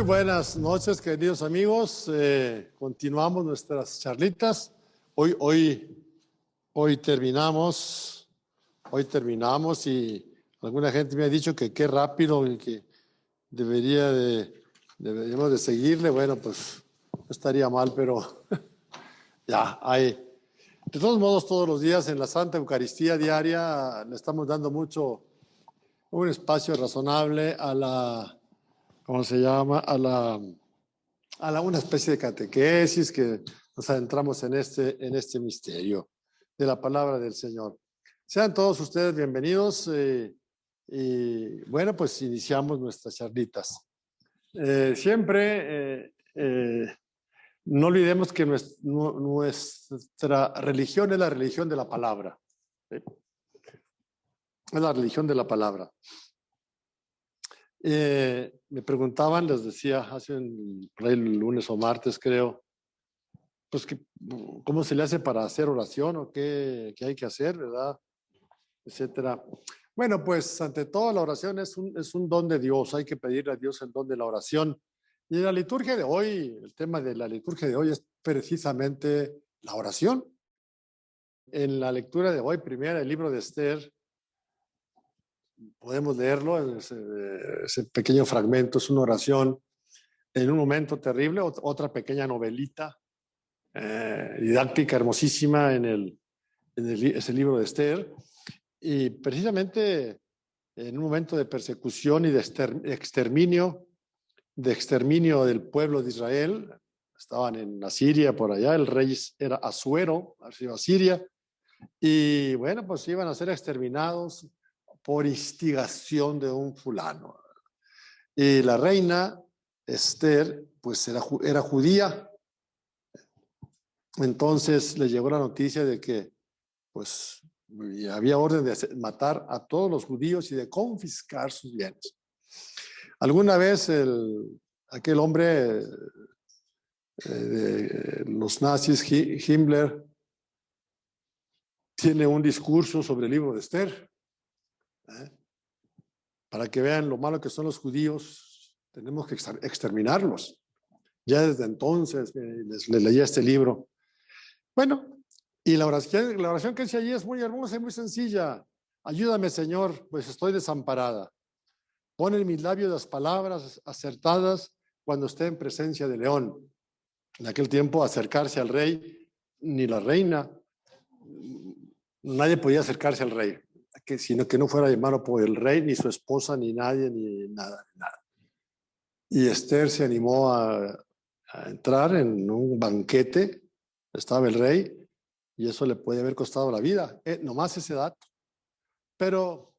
Muy buenas noches, queridos amigos. Continuamos nuestras charlitas. Hoy terminamos y alguna gente me ha dicho que qué rápido y que deberíamos de seguirle. Bueno, pues no estaría mal, pero ya hay. De todos modos, todos los días en la Santa Eucaristía diaria le estamos dando un espacio razonable a la, ¿cómo se llama? Una especie de catequesis que nos adentramos en este misterio de la palabra del Señor. Sean todos ustedes bienvenidos y bueno, pues iniciamos nuestras charlitas. Siempre no olvidemos que nuestra religión es la religión de la palabra. ¿Sí? Es la religión de la palabra. Me preguntaban, les decía hace por ahí el lunes o martes, creo, pues cómo se le hace para hacer oración o qué hay que hacer, ¿verdad? Etcétera. Bueno, pues ante todo la oración es un don de Dios, hay que pedirle a Dios el don de la oración. Y en la liturgia de hoy, el tema de la liturgia de hoy es precisamente la oración. En la lectura de hoy, primera, el libro de Esther, podemos leerlo, en ese pequeño fragmento, es una oración en un momento terrible, otra pequeña novelita didáctica hermosísima en ese libro de Esther, y precisamente en un momento de persecución y de exterminio del pueblo de Israel. Estaban en Asiria, por allá, el rey era Asuero, Asiria, y bueno, pues iban a ser exterminados por instigación de un fulano. Y la reina Esther, pues era judía. Entonces le llegó la noticia de que pues había orden de matar a todos los judíos y de confiscar sus bienes. Alguna vez aquel hombre de los nazis, Himmler, tiene un discurso sobre el libro de Esther. Para que vean lo malo que son los judíos, tenemos que exterminarlos. Ya desde entonces les leía este libro. Bueno, y la oración que dice allí es muy hermosa y muy sencilla. Ayúdame, Señor, pues estoy desamparada. Pon en mis labios las palabras acertadas cuando esté en presencia de león. En aquel tiempo, acercarse al rey, ni la reina, nadie podía acercarse al rey, sino que no fuera llamado por el rey, ni su esposa, ni nadie, ni nada. Y Esther se animó a entrar en un banquete, estaba el rey, y eso le puede haber costado la vida, nomás ese dato. Pero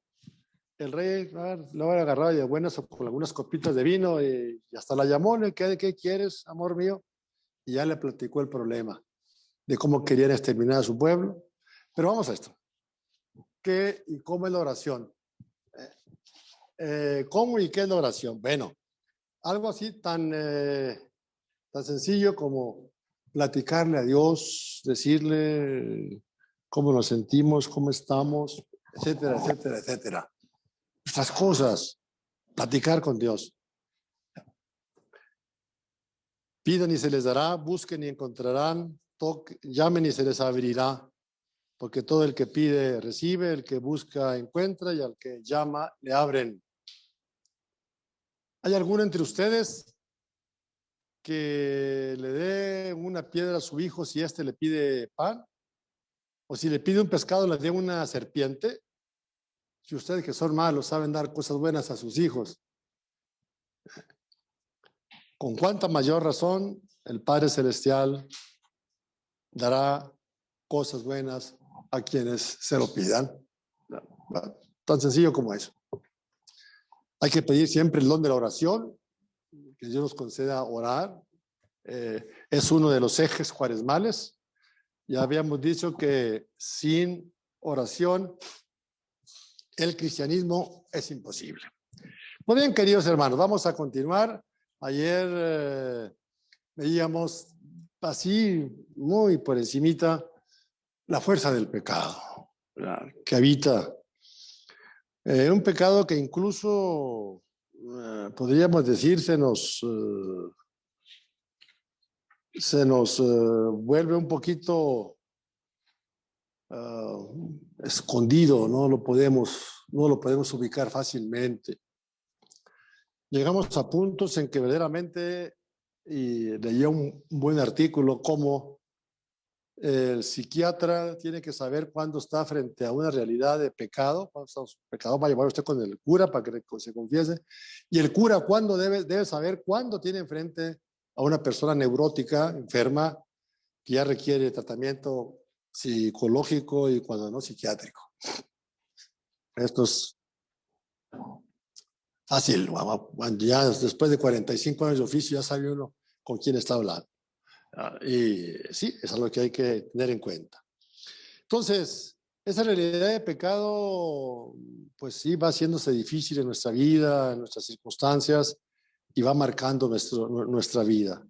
el rey lo había agarrado de buenas con algunas copitas de vino y hasta la llamó, ¿qué quieres, amor mío? Y ya le platicó el problema de cómo querían exterminar a su pueblo. Pero vamos a esto. ¿Qué y cómo es la oración? ¿Cómo y qué es la oración? Bueno, algo así tan sencillo como platicarle a Dios, decirle cómo nos sentimos, cómo estamos, etcétera, etcétera, etcétera. Estas cosas, platicar con Dios. Pidan y se les dará, busquen y encontrarán, llamen y se les abrirá, porque todo el que pide recibe, el que busca encuentra y al que llama le abren. ¿Hay alguno entre ustedes que le dé una piedra a su hijo si éste le pide pan? ¿O si le pide un pescado le dé una serpiente? Si ustedes que son malos saben dar cosas buenas a sus hijos, con cuánta mayor razón el Padre Celestial dará cosas buenas a quienes se lo pidan. Tan sencillo como eso. Hay que pedir siempre el don de la oración, que Dios nos conceda orar. Es uno de los ejes cuaresmales. Ya habíamos dicho que sin oración el cristianismo es imposible. Muy bien, queridos hermanos, vamos a continuar. Ayer veíamos así, muy por encimita, la fuerza del pecado, ¿verdad? Que habita. Un pecado que incluso podríamos decir, se nos vuelve un poquito escondido, no lo podemos ubicar fácilmente. Llegamos a puntos en que verdaderamente, y leía un buen artículo, como el psiquiatra tiene que saber cuándo está frente a una realidad de pecado, cuando está pecado, va a llevar usted con el cura para que se confiese, y el cura cuándo debe saber cuándo tiene enfrente a una persona neurótica, enferma, que ya requiere tratamiento psicológico y cuando no psiquiátrico. Esto es fácil, ya después de 45 años de oficio ya sabe uno con quién está hablando. Y sí, es algo que hay que tener en cuenta. Entonces, esa realidad de pecado, pues sí, va haciéndose difícil en nuestra vida, en nuestras circunstancias, y va marcando nuestra vida.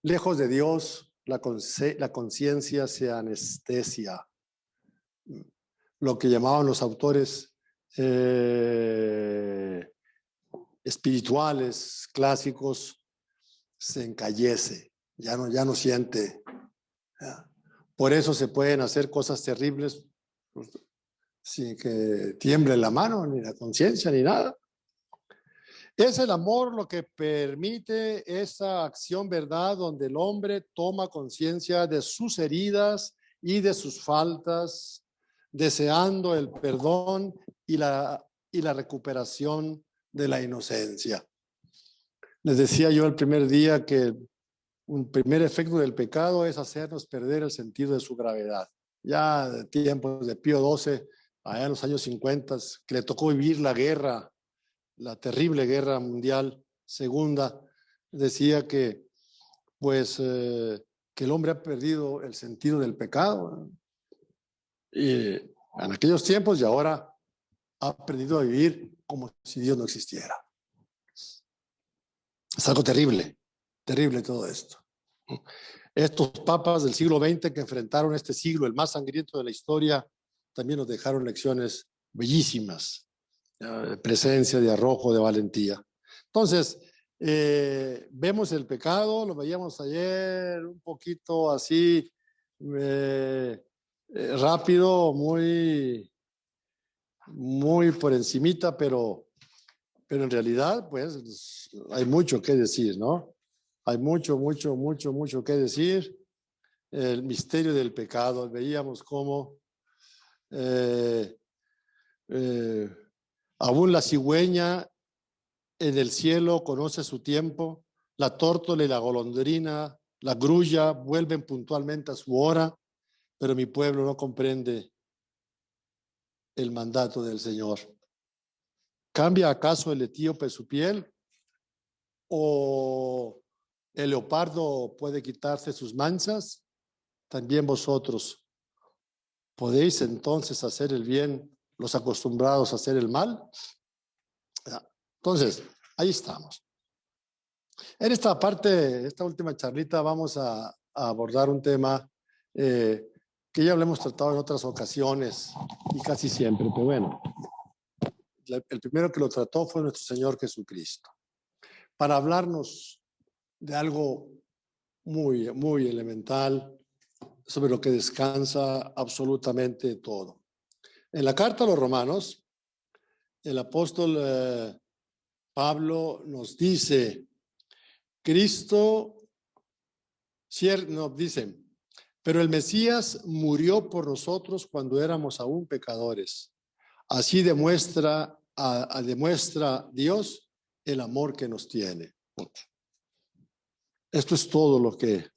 Lejos de Dios, la conciencia se anestesia. Lo que llamaban los autores espirituales clásicos, se encallece, ya no siente. Por eso se pueden hacer cosas terribles sin que tiemble la mano, ni la conciencia, ni nada. Es el amor lo que permite esa acción, ¿verdad? Donde el hombre toma conciencia de sus heridas y de sus faltas, deseando el perdón y la recuperación de la inocencia. Les decía yo el primer día que un primer efecto del pecado es hacernos perder el sentido de su gravedad. Ya de tiempos de Pío XII, allá en los años 50, que le tocó vivir la guerra, la terrible guerra mundial segunda, decía que que el hombre ha perdido el sentido del pecado. Y en aquellos tiempos y ahora ha aprendido a vivir como si Dios no existiera. Es algo terrible, terrible todo esto. Estos papas del siglo XX que enfrentaron este siglo, el más sangriento de la historia, también nos dejaron lecciones bellísimas, de presencia, de arrojo, de valentía. Entonces, vemos el pecado, lo veíamos ayer un poquito así, rápido, muy por encimita, pero en realidad, pues, hay mucho que decir, ¿no? Hay mucho que decir. El misterio del pecado, veíamos cómo aún la cigüeña en el cielo conoce su tiempo, la tórtola y la golondrina, la grulla vuelven puntualmente a su hora, pero mi pueblo no comprende el mandato del Señor. ¿Cambia acaso el etíope su piel? ¿O el leopardo puede quitarse sus manchas? También vosotros podéis entonces hacer el bien, los acostumbrados a hacer el mal. Entonces, ahí estamos. En esta parte, esta última charlita, vamos a abordar un tema que ya lo hemos tratado en otras ocasiones y casi siempre, pero bueno, el primero que lo trató fue nuestro Señor Jesucristo, para hablarnos de algo muy elemental, sobre lo que descansa absolutamente todo. En la carta a los Romanos, el apóstol Pablo nos dice, Cristo, nos dice, pero el Mesías murió por nosotros cuando éramos aún pecadores. Así demuestra Dios el amor que nos tiene. Esto es todo lo que,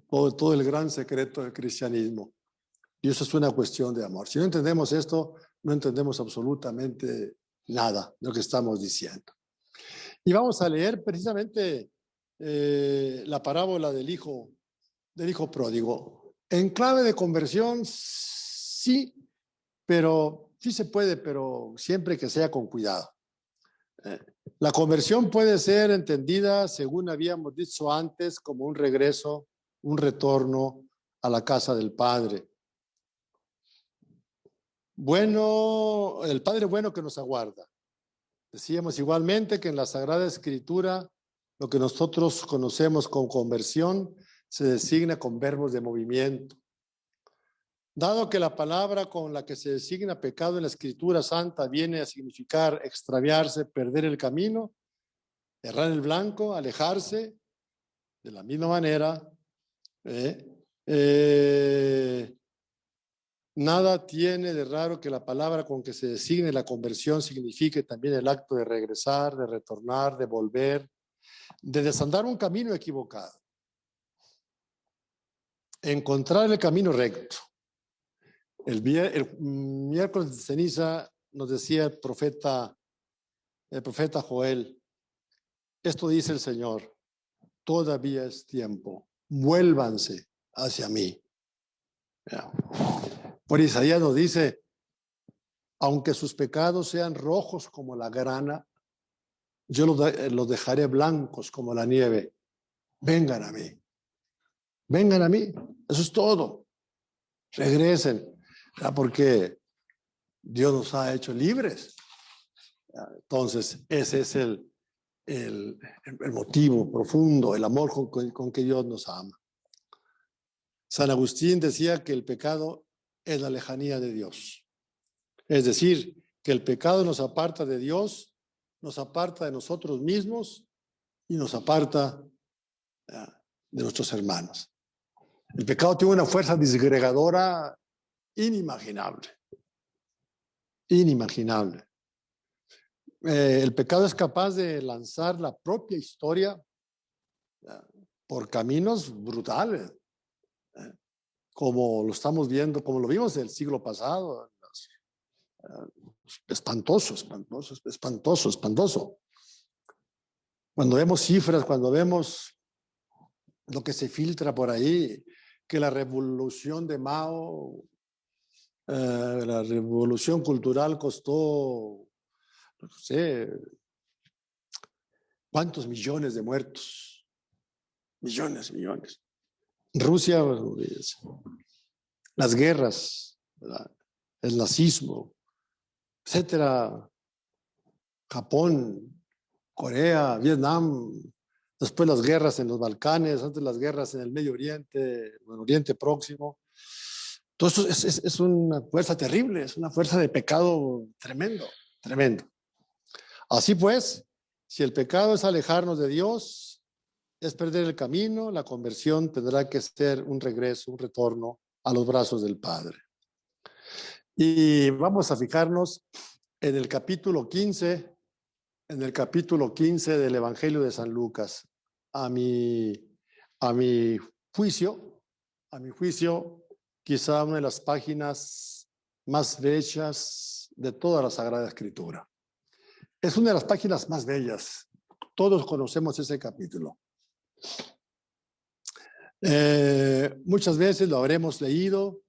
todo el gran secreto del cristianismo. Y eso es una cuestión de amor. Si no entendemos esto, no entendemos absolutamente nada de lo que estamos diciendo. Y vamos a leer precisamente la parábola del hijo pródigo. En clave de conversión, sí, pero sí se puede, pero siempre que sea con cuidado. La conversión puede ser entendida, según habíamos dicho antes, como un regreso, un retorno a la casa del Padre. Bueno, el Padre bueno que nos aguarda. Decíamos igualmente que en la Sagrada Escritura lo que nosotros conocemos como conversión se designa con verbos de movimiento. Dado que la palabra con la que se designa pecado en la Escritura Santa viene a significar extraviarse, perder el camino, errar el blanco, alejarse, de la misma manera, nada tiene de raro que la palabra con que se designe la conversión signifique también el acto de regresar, de retornar, de volver, de desandar un camino equivocado, encontrar el camino recto. El miércoles de ceniza nos decía el profeta Joel, esto dice el Señor, todavía es tiempo, vuélvanse hacia mí. Por Isaías nos dice, aunque sus pecados sean rojos como la grana, yo los dejaré blancos como la nieve. Vengan a mí. Vengan a mí. Eso es todo. Regresen. Porque Dios nos ha hecho libres. Entonces, ese es el motivo profundo, el amor con que Dios nos ama. San Agustín decía que el pecado es la lejanía de Dios. Es decir, que el pecado nos aparta de Dios, nos aparta de nosotros mismos y nos aparta de nuestros hermanos. El pecado tiene una fuerza disgregadora inimaginable. Inimaginable. El pecado es capaz de lanzar la propia historia por caminos brutales, como lo estamos viendo, como lo vimos el siglo pasado. Espantoso. Cuando vemos cifras, cuando vemos lo que se filtra por ahí, que la revolución de Mao, la revolución cultural costó, no sé, ¿cuántos millones de muertos? Millones. Rusia, las guerras, ¿verdad? El nazismo, etcétera, Japón, Corea, Vietnam, después las guerras en los Balcanes, antes las guerras en el Medio Oriente, en el Oriente Próximo. Todo eso es una fuerza terrible, es una fuerza de pecado tremendo. Así pues, si el pecado es alejarnos de Dios, es perder el camino, la conversión tendrá que ser un regreso, un retorno a los brazos del Padre. Y vamos a fijarnos en el capítulo 15 del Evangelio de San Lucas. A mi juicio, quizá una de las páginas más bellas de toda la Sagrada Escritura. Es una de las páginas más bellas. Todos conocemos ese capítulo. Muchas veces lo habremos leído,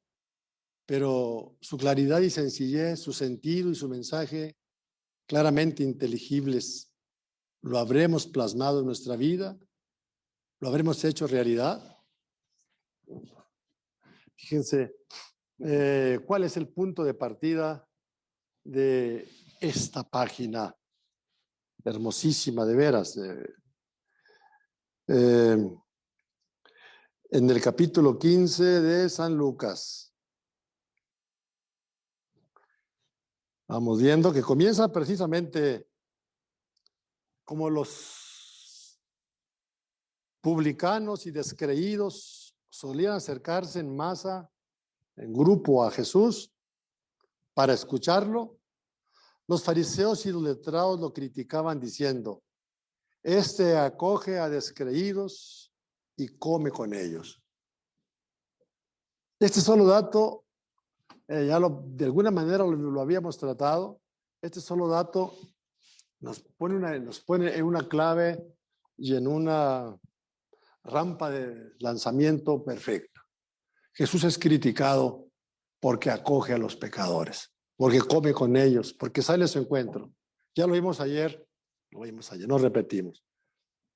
pero su claridad y sencillez, su sentido y su mensaje claramente inteligibles, ¿lo habremos plasmado en nuestra vida? ¿Lo habremos hecho realidad? Fíjense, ¿cuál es el punto de partida de esta página hermosísima, de veras? En el capítulo 15 de San Lucas. Vamos viendo que comienza precisamente como los publicanos y descreídos solían acercarse en masa, en grupo a Jesús para escucharlo. Los fariseos y los letrados lo criticaban diciendo, este acoge a descreídos y come con ellos. Este solo dato, de alguna manera lo habíamos tratado, este solo dato nos pone en una clave y en una rampa de lanzamiento perfecta. Jesús es criticado porque acoge a los pecadores, porque come con ellos, porque sale a su encuentro. Ya lo vimos ayer, no repetimos.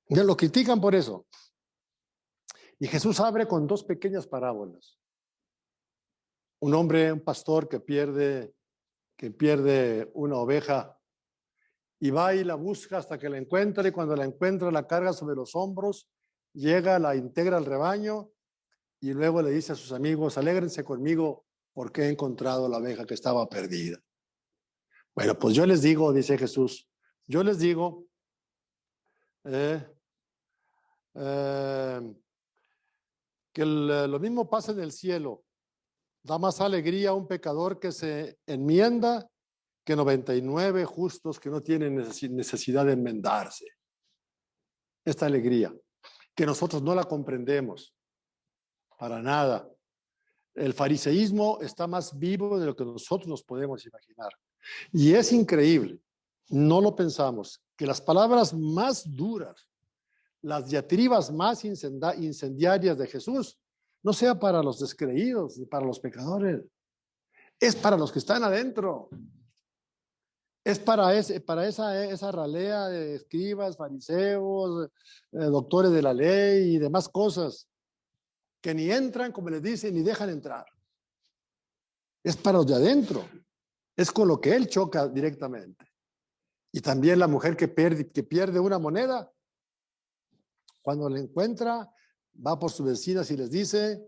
Ya lo critican por eso. Y Jesús abre con dos pequeñas parábolas. Un hombre, un pastor que pierde una oveja y va y la busca hasta que la encuentra, y cuando la encuentra la carga sobre los hombros, llega, la integra al rebaño y luego le dice a sus amigos: alégrense conmigo porque he encontrado la oveja que estaba perdida. Bueno, pues yo les digo, dice Jesús, yo les digo eh, eh, que lo mismo pasa en el cielo. Da más alegría a un pecador que se enmienda que 99 justos que no tienen necesidad de enmendarse. Esta alegría, que nosotros no la comprendemos para nada. El fariseísmo está más vivo de lo que nosotros nos podemos imaginar. Y es increíble, no lo pensamos, que las palabras más duras, las diatribas más incendiarias de Jesús, no sea para los descreídos ni para los pecadores, es para los que están adentro. Es para esa ralea de escribas, fariseos, doctores de la ley y demás cosas, que ni entran, como les dicen, ni dejan entrar. Es para los de adentro. Es con lo que él choca directamente. Y también la mujer que pierde una moneda, cuando la encuentra, va por sus vecinas y les dice: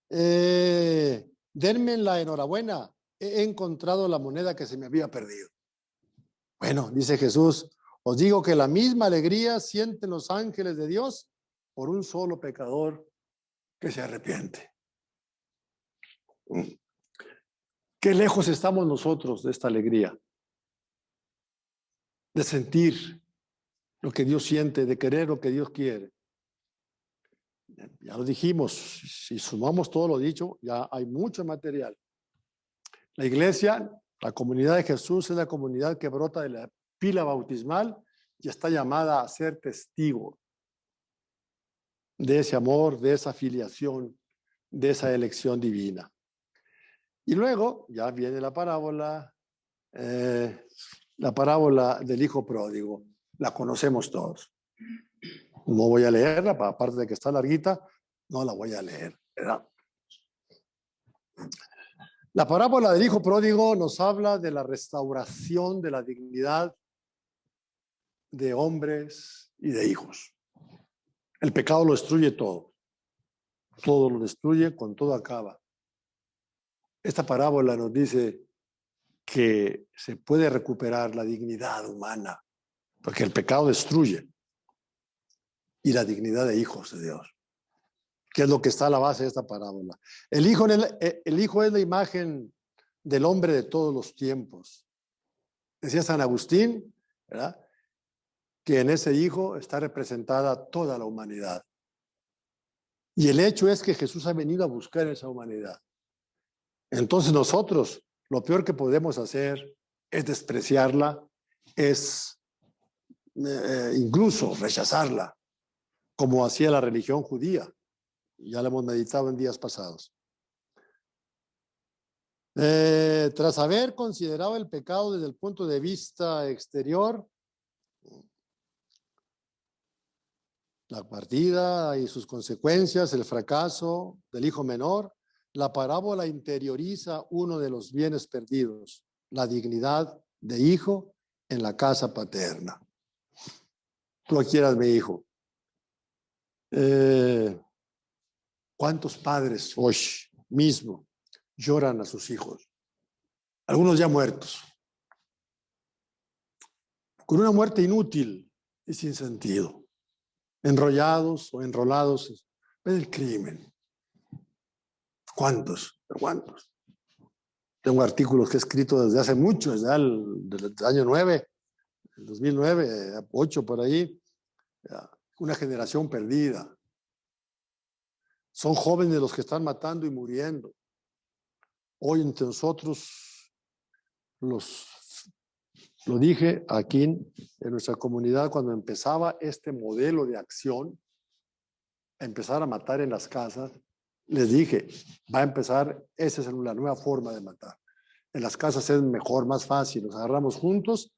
denme la enhorabuena, he encontrado la moneda que se me había perdido. Bueno, dice Jesús, os digo que la misma alegría sienten los ángeles de Dios por un solo pecador que se arrepiente. Qué lejos estamos nosotros de esta alegría, de sentir lo que Dios siente, de querer lo que Dios quiere. Ya lo dijimos, si sumamos todo lo dicho, ya hay mucho material. La iglesia, la comunidad de Jesús, es la comunidad que brota de la pila bautismal y está llamada a ser testigo de ese amor, de esa filiación, de esa elección divina. Y luego ya viene la parábola del hijo pródigo. La conocemos todos. No voy a leerla, aparte de que está larguita, no la voy a leer, ¿verdad? La parábola del hijo pródigo nos habla de la restauración de la dignidad de hombres y de hijos. El pecado lo destruye todo. Todo lo destruye, con todo acaba. Esta parábola nos dice que se puede recuperar la dignidad humana, porque el pecado destruye, y la dignidad de hijos de Dios, que es lo que está a la base de esta parábola. El hijo es la imagen del hombre de todos los tiempos. Decía San Agustín, ¿verdad?, que en ese hijo está representada toda la humanidad. Y el hecho es que Jesús ha venido a buscar esa humanidad. Entonces nosotros, lo peor que podemos hacer es despreciarla, es incluso rechazarla, como hacía la religión judía. Ya lo hemos meditado en días pasados. Tras haber considerado el pecado desde el punto de vista exterior, la partida y sus consecuencias, el fracaso del hijo menor, la parábola interioriza uno de los bienes perdidos, la dignidad de hijo en la casa paterna. Tú quieras, mi hijo. ¿Cuántos padres hoy mismo lloran a sus hijos? Algunos ya muertos, con una muerte inútil y sin sentido, enrollados o enrolados en el crimen. ¿Cuántos? ¿Cuántos? Tengo artículos que he escrito desde hace mucho, desde el año 9, el 2009, 8 por ahí. Una generación perdida. Son jóvenes los que están matando y muriendo. Hoy entre nosotros, lo dije aquí en nuestra comunidad cuando empezaba este modelo de acción, a empezar a matar en las casas, les dije, va a empezar, esa es la nueva forma de matar. En las casas es mejor, más fácil, nos agarramos juntos,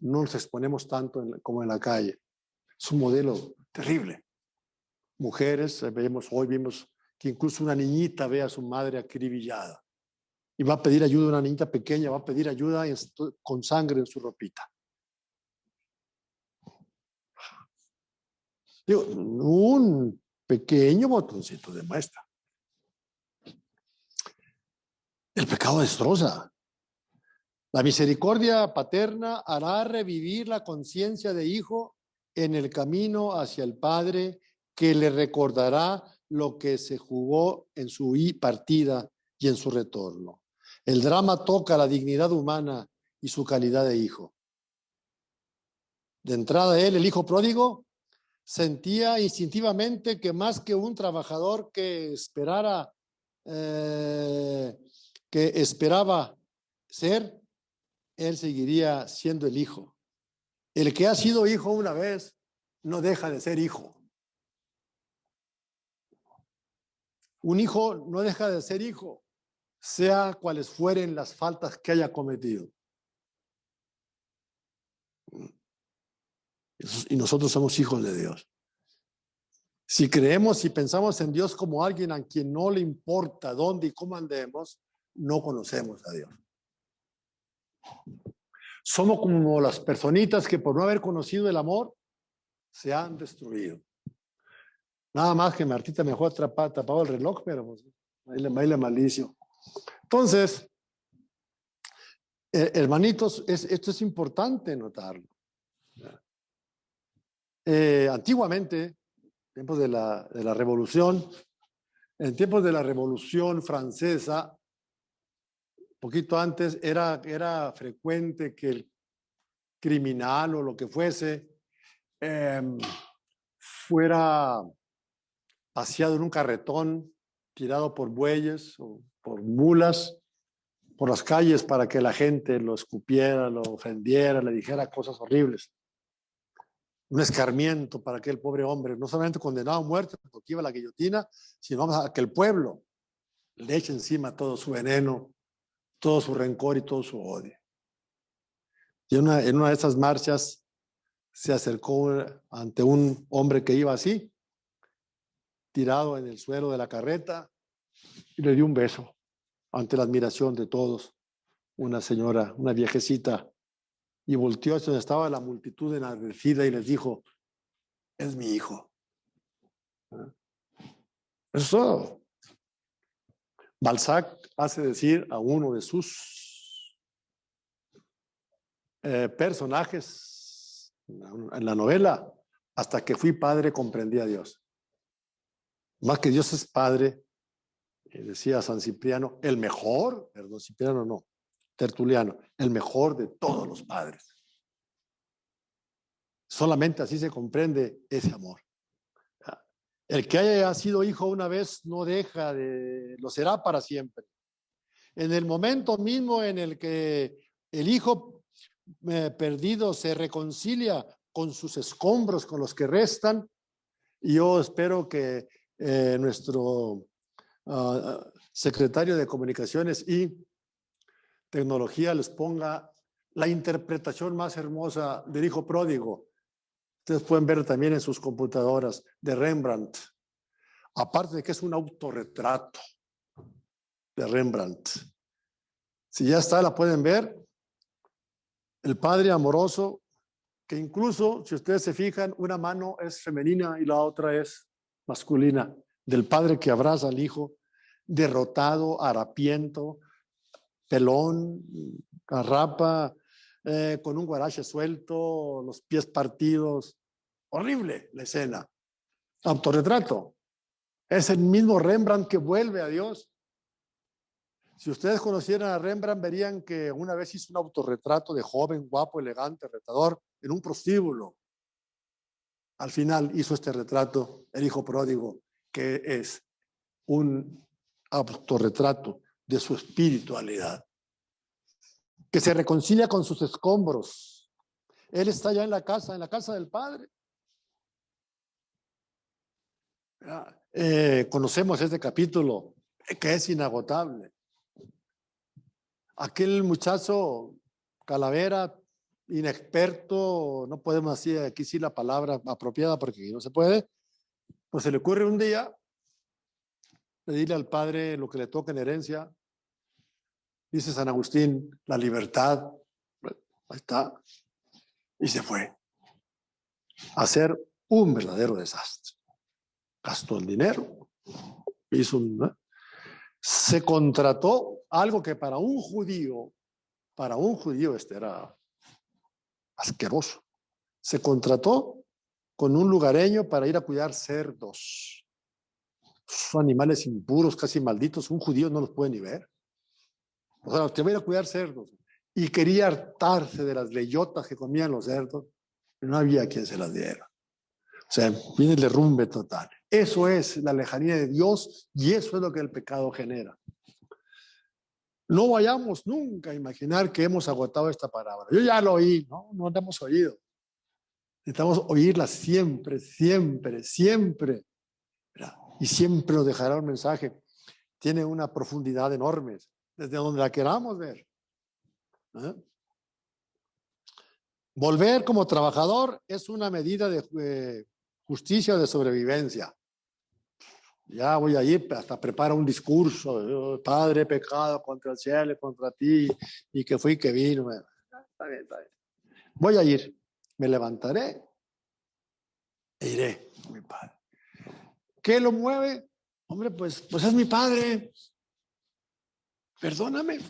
no nos exponemos tanto como en la calle. Es un modelo terrible. Mujeres, hoy vimos que incluso una niñita ve a su madre acribillada y va a pedir ayuda, una niñita pequeña va a pedir ayuda con sangre en su ropita. Digo, un pequeño botoncito de muestra. El pecado destroza. La misericordia paterna hará revivir la conciencia de hijo en el camino hacia el Padre, que le recordará lo que se jugó en su partida y en su retorno. El drama toca la dignidad humana y su calidad de hijo. De entrada, el hijo pródigo, sentía instintivamente que más que un trabajador que esperaba ser, él seguiría siendo el hijo. El que ha sido hijo una vez no deja de ser hijo. Un hijo no deja de ser hijo, sea cuales fueren las faltas que haya cometido. Y nosotros somos hijos de Dios. Si creemos y pensamos en Dios como alguien a quien no le importa dónde y cómo andemos, no conocemos a Dios. Somos como las personitas que por no haber conocido el amor se han destruido. Nada más que Martita mejor tapado el reloj, pero pues, ahí le malicio. Entonces, hermanitos, esto es importante notarlo. Antiguamente, en tiempos de la Revolución, en tiempos de la Revolución Francesa, poquito antes, era frecuente que el criminal o lo que fuese fuera paseado en un carretón, tirado por bueyes o por mulas, por las calles para que la gente lo escupiera, lo ofendiera, le dijera cosas horribles. Un escarmiento para aquel pobre hombre, no solamente condenado a muerte porque iba a la guillotina, sino a que el pueblo le eche encima todo su veneno, todo su rencor y todo su odio. Y en una de esas marchas se acercó ante un hombre que iba así, tirado en el suelo de la carreta, y le dio un beso ante la admiración de todos. Una señora, una viejecita, y volteó hacia donde estaba la multitud enardecida y les dijo: es mi hijo. Eso es todo. Balzac hace decir a uno de sus personajes en la novela: hasta que fui padre comprendí a Dios. Más que Dios es padre, decía San Cipriano, el mejor, perdón, Cipriano no, Tertuliano, el mejor de todos los padres. Solamente así se comprende ese amor. El que haya sido hijo una vez no deja lo será para siempre. En el momento mismo en el que el hijo perdido se reconcilia con sus escombros, con los que restan, y yo espero que nuestro secretario de Comunicaciones y Tecnología les ponga la interpretación más hermosa del hijo pródigo. Ustedes pueden ver también en sus computadoras, de Rembrandt. Aparte de que es un autorretrato de Rembrandt. Si ya está, la pueden ver. El padre amoroso, que incluso, si ustedes se fijan, una mano es femenina y la otra es masculina, del padre que abraza al hijo, derrotado, harapiento, pelón, garrapa, con un guarache suelto, los pies partidos. Horrible la escena. Autorretrato. Es el mismo Rembrandt que vuelve a Dios. Si ustedes conocieran a Rembrandt, verían que una vez hizo un autorretrato de joven, guapo, elegante, retador, en un prostíbulo. Al final hizo este retrato, el hijo pródigo, que es un autorretrato de su espiritualidad, que se reconcilia con sus escombros. Él está ya en la casa del Padre. Conocemos este capítulo, que es inagotable. Aquel muchacho Calavera, inexperto, no podemos decir aquí sí la palabra apropiada porque no se puede, pues se le ocurre un día pedirle al padre lo que le toca en herencia. Dice San Agustín, la libertad. Ahí está. Y se fue a hacer Un verdadero desastre. Gastó el dinero, se contrató algo que para un judío era asqueroso. Se contrató con un lugareño para ir a cuidar cerdos. Son animales impuros, casi malditos. Un judío no los puede ni ver. O sea, usted va a ir a cuidar cerdos. Y quería hartarse de las bellotas que comían los cerdos. No había quien se las diera. O sea, viene el derrumbe total. Eso es la lejanía de Dios y eso es lo que el pecado genera. No vayamos nunca a imaginar que hemos agotado esta palabra. Yo ya lo oí, no la hemos oído. Necesitamos oírla siempre, siempre, siempre. Y siempre nos dejará un mensaje. Tiene una profundidad enorme, desde donde la queramos ver. Volver como trabajador es una medida de justicia o de sobrevivencia. Ya voy a ir, hasta prepara un discurso. Padre, pecado contra el cielo y contra ti, y que fui y que vino. Está bien, está bien. Voy a ir, me levantaré e iré a mi padre. ¿Qué lo mueve? Hombre, pues es mi padre. Perdóname.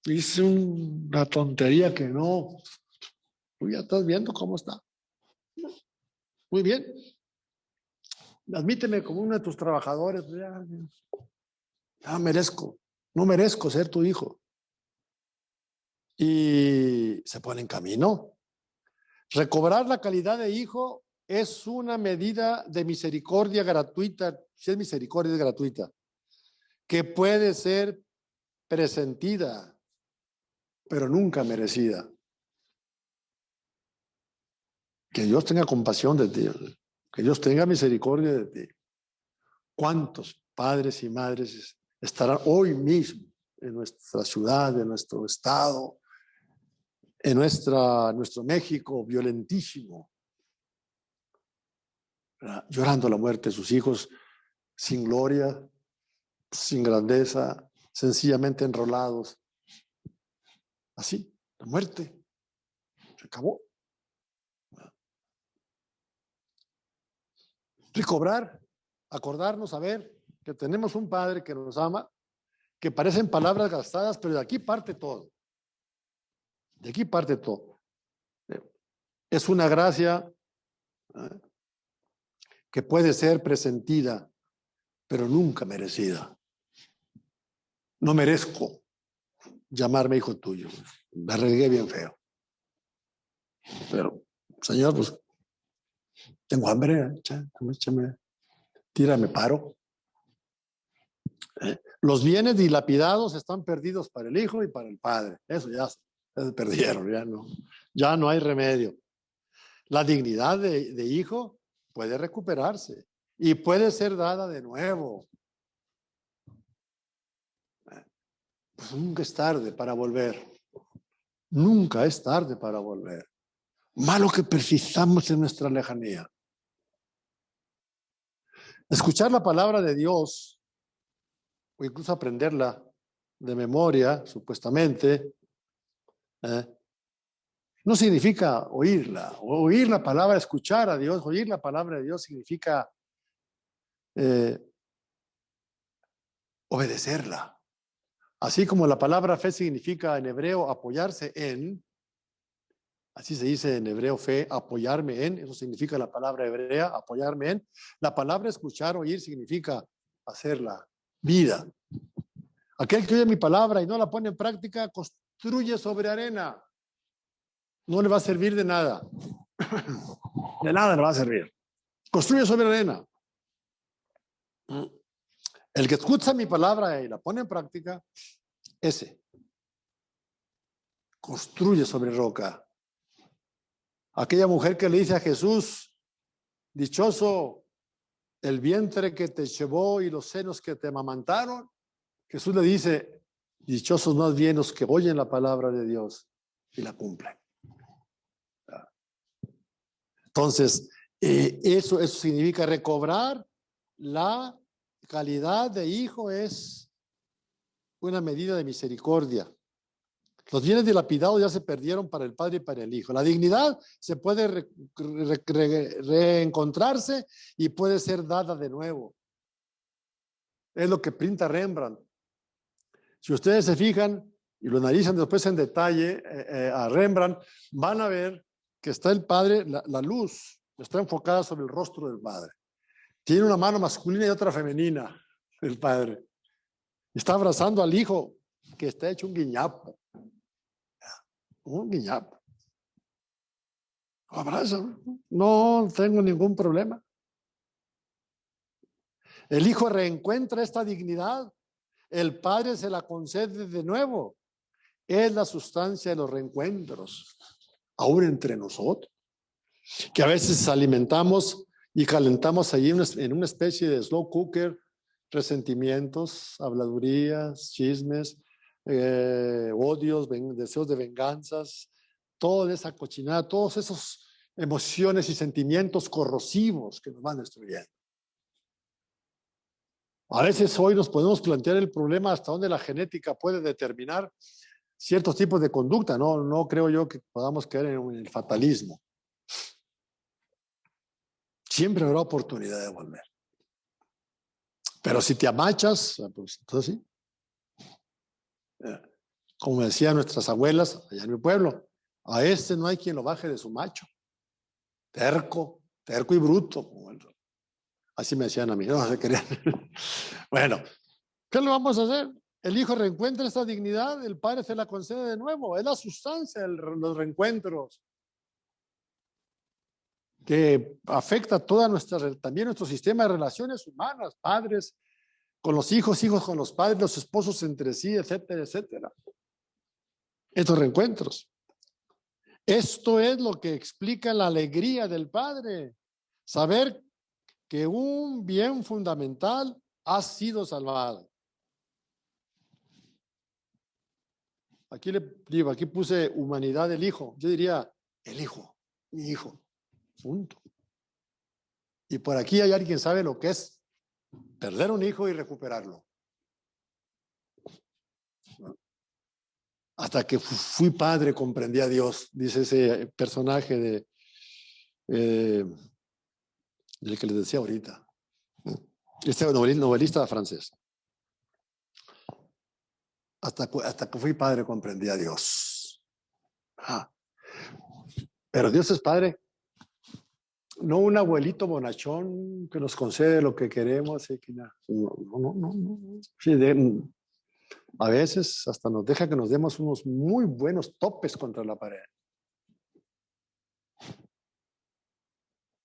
Hice una tontería que no. Tú ya estás viendo cómo está. Muy bien. Admíteme como uno de tus trabajadores. Ya merezco. No merezco ser tu hijo. Y se pone en camino. Recobrar la calidad de hijo es una medida de misericordia gratuita. Si es misericordia, es gratuita. Que puede ser presentida, pero nunca merecida. Que Dios tenga compasión de ti, que Dios tenga misericordia de ti. ¿Cuántos padres y madres estarán hoy mismo en nuestra ciudad, en nuestro estado, en nuestro México violentísimo, llorando la muerte de sus hijos sin gloria, sin grandeza, sencillamente enrolados? Así, la muerte se acabó. Recobrar, acordarnos, saber que tenemos un Padre que nos ama, que parecen palabras gastadas, pero de aquí parte todo. De aquí parte todo. Es una gracia que puede ser presentida, pero nunca merecida. No merezco llamarme hijo tuyo. Me regué bien feo. Pero, Señor, pues tengo hambre, échame, tírame paro. Los bienes dilapidados están perdidos para el hijo y para el padre. Eso ya se perdieron, ya no hay remedio. La dignidad de hijo puede recuperarse y puede ser dada de nuevo. Pues nunca es tarde para volver. Nunca es tarde para volver. Malo que persistamos en nuestra lejanía. Escuchar la palabra de Dios, o incluso aprenderla de memoria, supuestamente, no significa oírla. Oír la palabra, escuchar a Dios, oír la palabra de Dios significa obedecerla. Así como la palabra fe significa en hebreo apoyarse en, así se dice en hebreo fe, apoyarme en, eso significa la palabra hebrea, apoyarme en. La palabra escuchar, oír significa hacerla vida. Aquel que oye mi palabra y no la pone en práctica, construye sobre arena. No le va a servir de nada. De nada le va a servir. Construye sobre arena. El que escucha mi palabra y la pone en práctica, ese construye sobre roca. Aquella mujer que le dice a Jesús, dichoso el vientre que te llevó y los senos que te amamantaron, Jesús le dice, dichosos más bien los que oyen la palabra de Dios y la cumplen. Entonces, eso significa recobrar la calidad de hijo, es una medida de misericordia. Los bienes dilapidados ya se perdieron para el padre y para el hijo. La dignidad se puede reencontrarse y puede ser dada de nuevo. Es lo que pinta Rembrandt. Si ustedes se fijan y lo analizan después en detalle a Rembrandt, van a ver que está el padre, la luz está enfocada sobre el rostro del padre. Tiene una mano masculina y otra femenina, el padre. Está abrazando al hijo, que está hecho un guiñapo. Un guiñapo. Lo abraza. No tengo ningún problema. El hijo reencuentra esta dignidad. El padre se la concede de nuevo. Es la sustancia de los reencuentros, aún entre nosotros, que a veces alimentamos y calentamos allí en una especie de slow cooker, resentimientos, habladurías, chismes, odios, deseos de venganzas, toda esa cochinada, todas esas emociones y sentimientos corrosivos que nos van destruyendo. A veces hoy nos podemos plantear el problema hasta dónde la genética puede determinar ciertos tipos de conducta. No creo yo que podamos caer en el fatalismo. Siempre habrá oportunidad de volver. Pero si te amachas, pues entonces sí. Como decían nuestras abuelas allá en mi pueblo, a este no hay quien lo baje de su macho. Terco y bruto. Así me decían a mí, no se querían. Bueno, ¿qué le vamos a hacer? El hijo reencuentra esta dignidad, el padre se la concede de nuevo. Es la sustancia de los reencuentros que afecta toda también nuestro sistema de relaciones humanas, padres con los hijos, hijos con los padres, los esposos entre sí, etcétera, etcétera. Estos reencuentros. Esto es lo que explica la alegría del padre. Saber que un bien fundamental ha sido salvado. Aquí puse humanidad del hijo. Yo diría el hijo, mi hijo. Punto. Y por aquí hay alguien que sabe lo que es perder un hijo y recuperarlo. Hasta que fui padre comprendí a Dios, dice ese personaje del que les decía ahorita. Este novelista francés. Hasta que fui padre comprendí a Dios. Pero Dios es padre. No un abuelito bonachón que nos concede lo que queremos. No. Sí, a veces hasta nos deja que nos demos unos muy buenos topes contra la pared.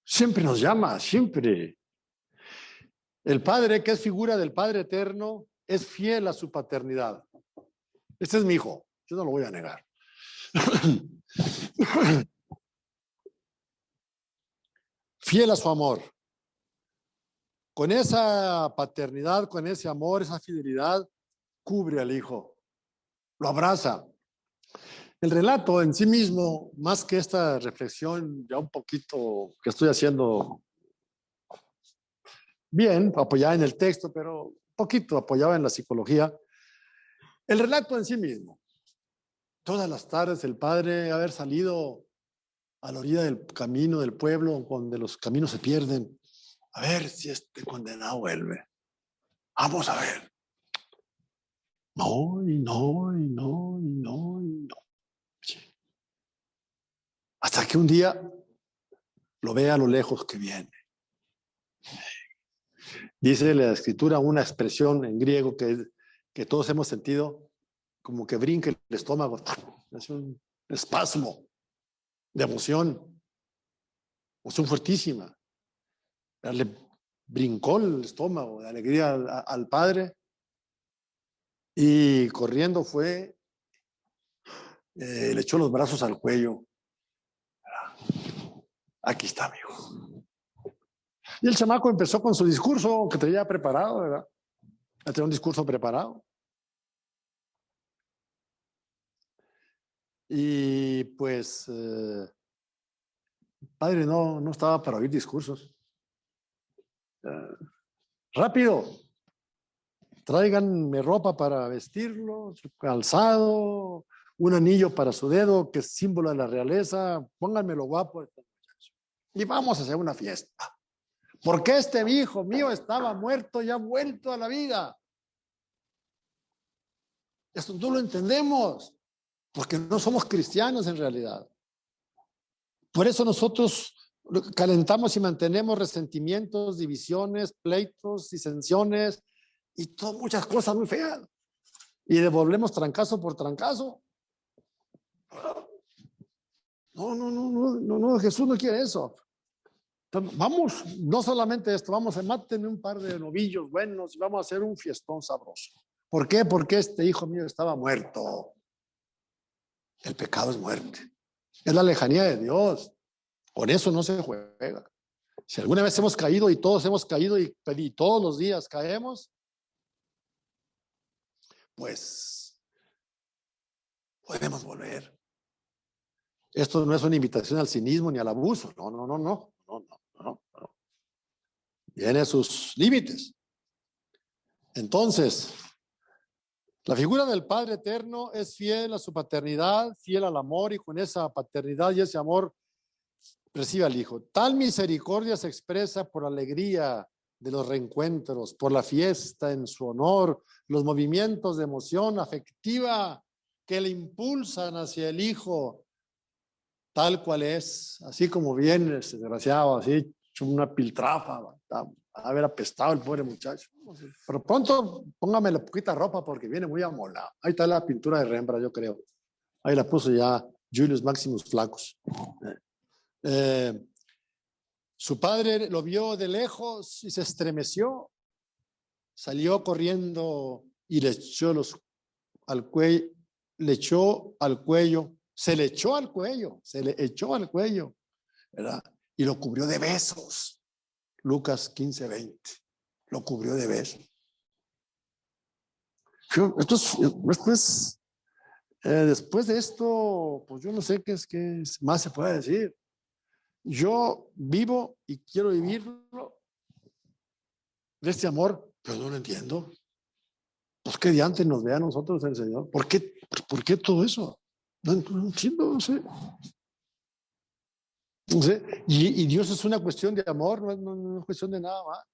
Siempre nos llama, siempre. El Padre, que es figura del Padre eterno, es fiel a su paternidad. Este es mi hijo, yo no lo voy a negar. Fiel a su amor. Con esa paternidad, con ese amor, esa fidelidad, cubre al hijo, lo abraza. El relato en sí mismo, más que esta reflexión ya un poquito que estoy haciendo bien, apoyada en el texto, pero un poquito apoyada en la psicología, el relato en sí mismo. Todas las tardes el padre haber salido a la orilla del camino del pueblo, donde los caminos se pierden, a ver si este condenado vuelve. Vamos a ver. No. Hasta que un día lo ve a lo lejos que viene. Dice la escritura una expresión en griego que todos hemos sentido, como que brinca el estómago. Es un espasmo de emoción fuertísima. Le brincó el estómago de alegría al padre y corriendo fue, le echó los brazos al cuello. Aquí está, amigo. Y el chamaco empezó con su discurso que traía preparado, ¿verdad? Tenía un discurso preparado. Y pues, padre no estaba para oír discursos. Rápido, tráiganme ropa para vestirlo, calzado, un anillo para su dedo, que es símbolo de la realeza, pónganmelo guapo. Y vamos a hacer una fiesta. Porque este hijo mío estaba muerto y ha vuelto a la vida. Esto no lo entendemos, porque no somos cristianos en realidad. Por eso nosotros calentamos y mantenemos resentimientos, divisiones, pleitos, disensiones y muchas cosas muy feas. Y devolvemos trancazo por trancazo. No, Jesús no quiere eso. Entonces, vamos, no solamente esto, vamos a maten un par de novillos buenos y vamos a hacer un fiestón sabroso. ¿Por qué? Porque este hijo mío estaba muerto. El pecado es muerte. Es la lejanía de Dios. Con eso no se juega. Si alguna vez hemos caído y todos hemos caído y todos los días caemos, pues podemos volver. Esto no es una invitación al cinismo ni al abuso. No. Tiene sus límites. Entonces, la figura del Padre Eterno es fiel a su paternidad, fiel al amor, y con esa paternidad y ese amor recibe al Hijo. Tal misericordia se expresa por la alegría de los reencuentros, por la fiesta en su honor, los movimientos de emoción afectiva que le impulsan hacia el Hijo, tal cual es, así como viene ese desgraciado, así una piltrafa, haber apestado el pobre muchacho. Pero pronto póngame la poquita ropa porque viene muy amolado. Ahí está la pintura de Rembrandt, yo creo. Ahí la puso ya Julius Maximus Flaccus. Su padre lo vio de lejos y se estremeció. Salió corriendo y le echó al cuello, se le echó al cuello, ¿verdad? Y lo cubrió de besos. Lucas 15:20. Lo cubrió de besos. Después de esto, pues yo no sé qué más se puede decir. Yo vivo y quiero vivirlo de este amor, pero no lo entiendo. Pues que de antes nos vea a nosotros el Señor. ¿Por qué todo eso? No entiendo, no sé. No sé. Y Dios es una cuestión de amor, no es cuestión de nada más.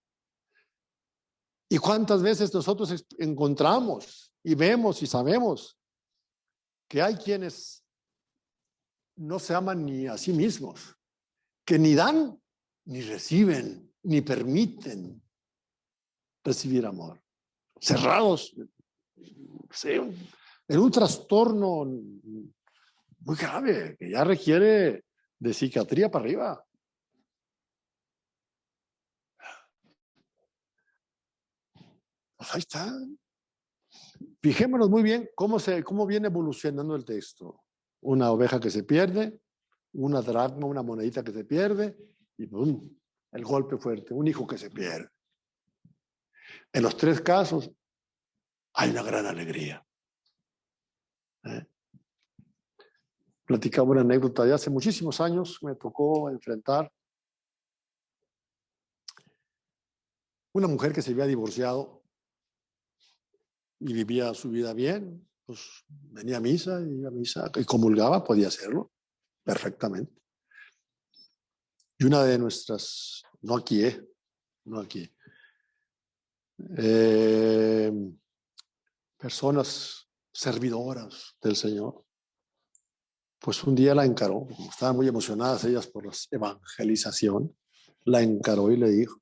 ¿Y cuántas veces nosotros encontramos y vemos y sabemos que hay quienes no se aman ni a sí mismos, que ni dan, ni reciben, ni permiten recibir amor? Cerrados, sí, en un trastorno muy grave, que ya requiere de psiquiatría para arriba. Pues ahí está. Fijémonos muy bien cómo viene evolucionando el texto. Una oveja que se pierde, una dracma, una monedita que se pierde, y ¡pum!, el golpe fuerte, un hijo que se pierde. En los tres casos hay una gran alegría. Platicaba una anécdota de hace muchísimos años, me tocó enfrentar una mujer que se había divorciado y vivía su vida bien, pues venía a misa y comulgaba, podía hacerlo perfectamente. Y una de nuestras, no aquí, personas servidoras del Señor, pues un día la encaró, estaban muy emocionadas ellas por la evangelización, la encaró y le dijo: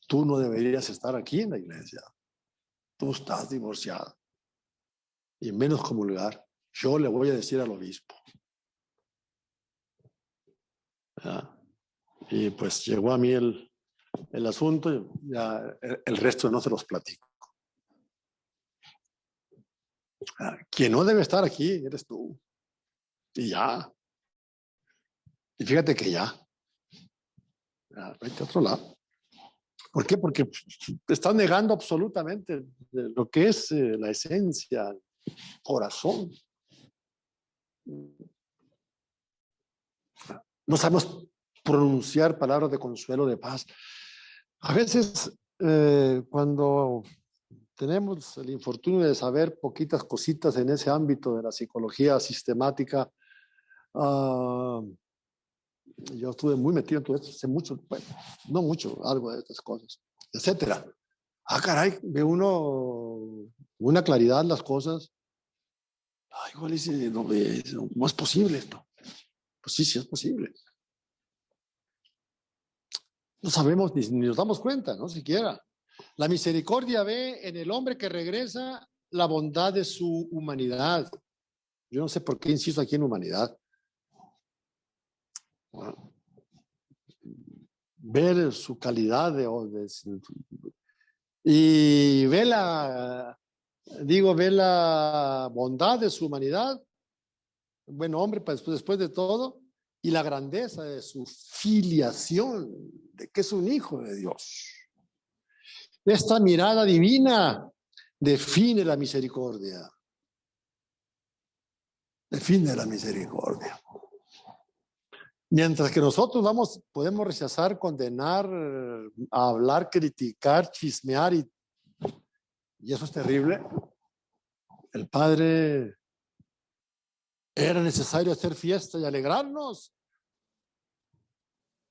tú no deberías estar aquí en la iglesia, tú estás divorciada, y menos comulgar. Yo le voy a decir al obispo. Y pues llegó a mí el asunto, y ya el resto no se los platico. Quien no debe estar aquí eres tú. Y ya. Y fíjate que ya. Vete a otro lado. ¿Por qué? Porque te están negando absolutamente lo que es la esencia, el corazón. No sabemos pronunciar palabras de consuelo, de paz. A veces, cuando tenemos el infortunio de saber poquitas cositas en ese ámbito de la psicología sistemática. Yo estuve muy metido en todo esto hace mucho, bueno, no mucho, algo de estas cosas, etcétera. Caray, ve uno una claridad en las cosas. Igual dice, no, no es posible esto. Pues sí, sí es posible. No sabemos ni nos damos cuenta, no siquiera. La misericordia ve en el hombre que regresa la bondad de su humanidad. Yo no sé por qué insisto aquí en humanidad. Bueno, ver su calidad y ve ve la bondad de su humanidad, buen hombre después de todo, y la grandeza de su filiación, de que es un hijo de Dios. Esta mirada divina define la misericordia. Define la misericordia. Mientras que nosotros podemos rechazar, condenar, hablar, criticar, chismear, y eso es terrible. El Padre, era necesario hacer fiesta y alegrarnos,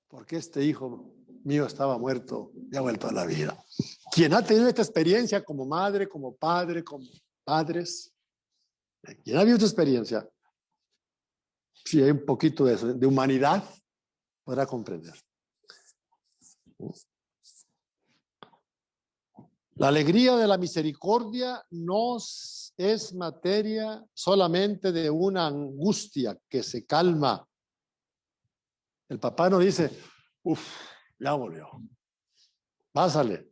porque este hijo mío estaba muerto y ha vuelto a la vida. Quien ha tenido esta experiencia como madre, como padre, como padres, quien ha vivido esta experiencia, si hay un poquito de humanidad, podrá comprender. La alegría de la misericordia no es materia solamente de una angustia que se calma. El papá no dice, ya volvió, pásale.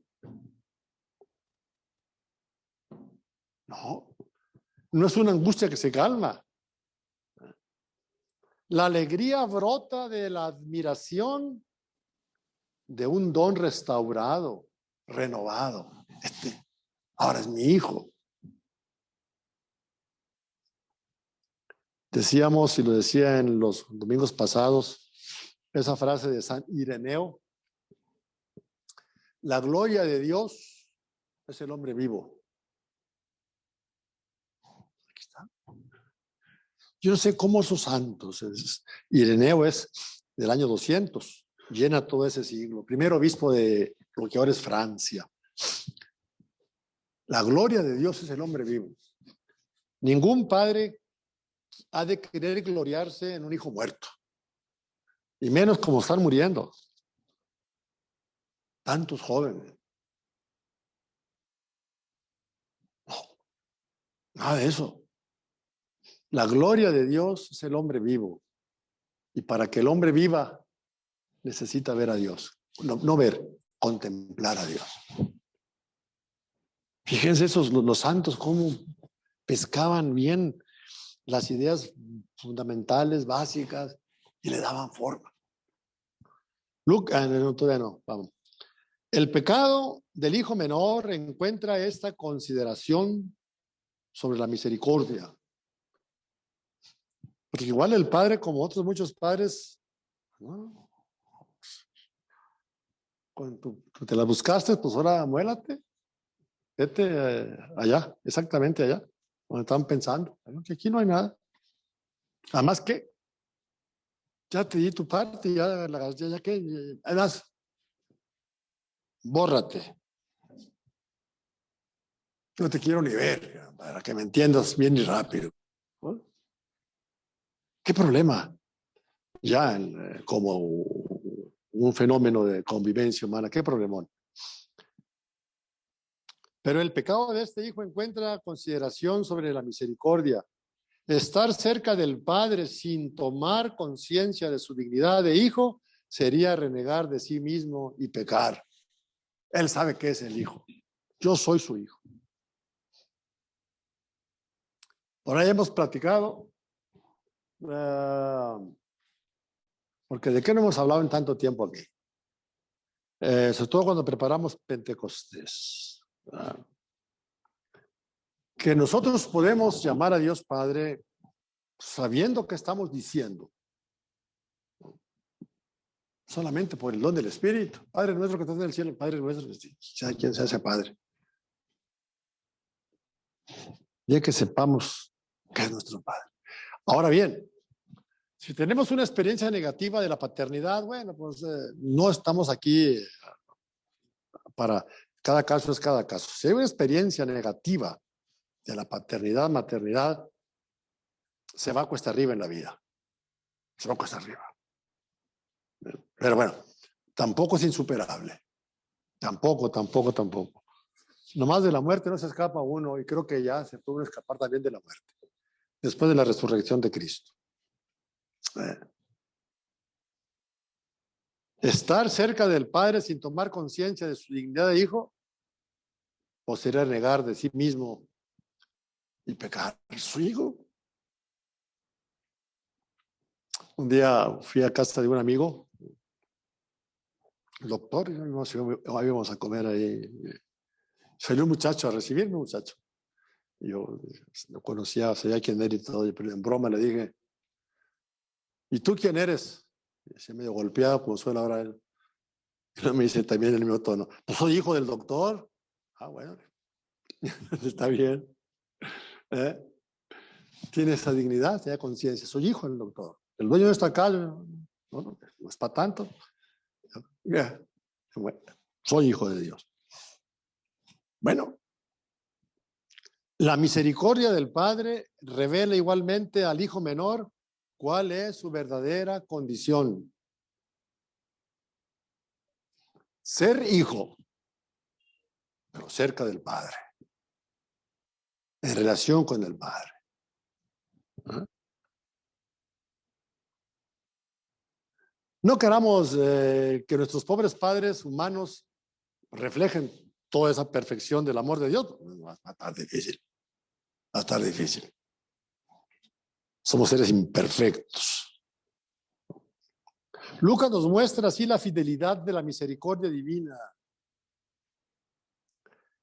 No es una angustia que se calma. La alegría brota de la admiración de un don restaurado, renovado. Ahora es mi hijo. Decíamos, y lo decía en los domingos pasados, esa frase de San Ireneo: la gloria de Dios es el hombre vivo. Aquí está. Yo no sé cómo esos santos, Ireneo es del año 200, llena todo ese siglo, primer obispo de lo que ahora es Francia. La gloria de Dios es el hombre vivo. Ningún padre ha de querer gloriarse en un hijo muerto, y menos como están muriendo tantos jóvenes. No, nada de eso. La gloria de Dios es el hombre vivo, y para que el hombre viva necesita ver a Dios. No ver, contemplar a Dios. Fíjense los santos cómo pescaban bien las ideas fundamentales, básicas, y le daban forma. Todavía no, vamos. El pecado del hijo menor encuentra esta consideración sobre la misericordia. Porque igual el padre, como otros muchos padres, ¿no? Cuando tú te la buscaste, pues ahora muélate. Vete allá, exactamente allá, donde están pensando. Que aquí no hay nada. Además que ya te di tu parte, ya que, además, bórrate. No te quiero ni ver, para que me entiendas bien y rápido. ¿No? ¿Qué problema? Ya como un fenómeno de convivencia humana, ¿qué problemón? Pero el pecado de este hijo encuentra consideración sobre la misericordia. Estar cerca del Padre sin tomar conciencia de su dignidad de hijo sería renegar de sí mismo y pecar. Él sabe que es el hijo. Yo soy su hijo. Por ahí hemos platicado, porque ¿de qué no hemos hablado en tanto tiempo aquí? Sobre todo cuando preparamos Pentecostés. Que nosotros podemos llamar a Dios Padre sabiendo que estamos diciendo, solamente por el don del Espíritu. Padre nuestro que estás en el cielo, Padre nuestro, sea quien sea ese Padre. ya que sepamos que es nuestro Padre. Ahora bien, si tenemos una experiencia negativa de la paternidad, bueno, pues no estamos aquí para, cada caso es cada caso. Si hay una experiencia negativa de la paternidad, maternidad, se va a cuesta arriba en la vida. Se va a cuesta arriba. Pero bueno, tampoco es insuperable. Tampoco. Nomás de la muerte no se escapa uno, y creo que ya se puede escapar también de la muerte, después de la resurrección de Cristo. Estar cerca del Padre sin tomar conciencia de su dignidad de hijo, o sería negar de sí mismo y pecar su hijo. Un día fui a casa de un amigo, el doctor, y íbamos a comer ahí. Salió un muchacho a recibirme, un muchacho. Yo lo conocía, sabía quién era y todo, pero en broma le dije, ¿y tú quién eres? Y se medio golpeado, como suena ahora él. Y me dice también en el mismo tono, pues soy hijo del doctor. Ah, bueno, está bien. Tiene esa dignidad, tiene conciencia. Soy hijo del doctor. El dueño de esta calle, no es para tanto. Bueno, soy hijo de Dios. Bueno, la misericordia del Padre revela igualmente al hijo menor cuál es su verdadera condición. Ser hijo, pero cerca del Padre, en relación con el Padre. No queramos que nuestros pobres padres humanos reflejen toda esa perfección del amor de Dios. Va a estar difícil. Va a estar difícil. Somos seres imperfectos. Lucas nos muestra así la fidelidad de la misericordia divina.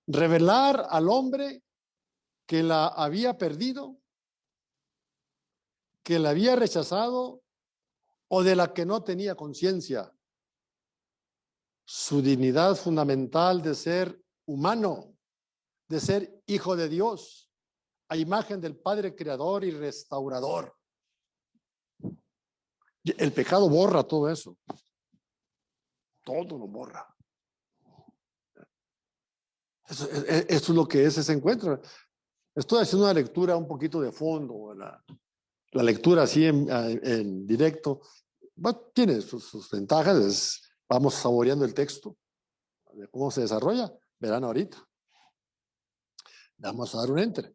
Revelar al hombre que la había perdido, que la había rechazado o de la que no tenía conciencia. Su dignidad fundamental de ser humano, de ser hijo de Dios, a imagen del Padre Creador y Restaurador. El pecado borra todo eso. Todo lo borra. Eso es lo que es ese encuentro. Estoy haciendo una lectura un poquito de fondo, la lectura así en directo. Tiene sus ventajas, vamos saboreando el texto, de cómo se desarrolla, verán ahorita. Vamos a dar un entre.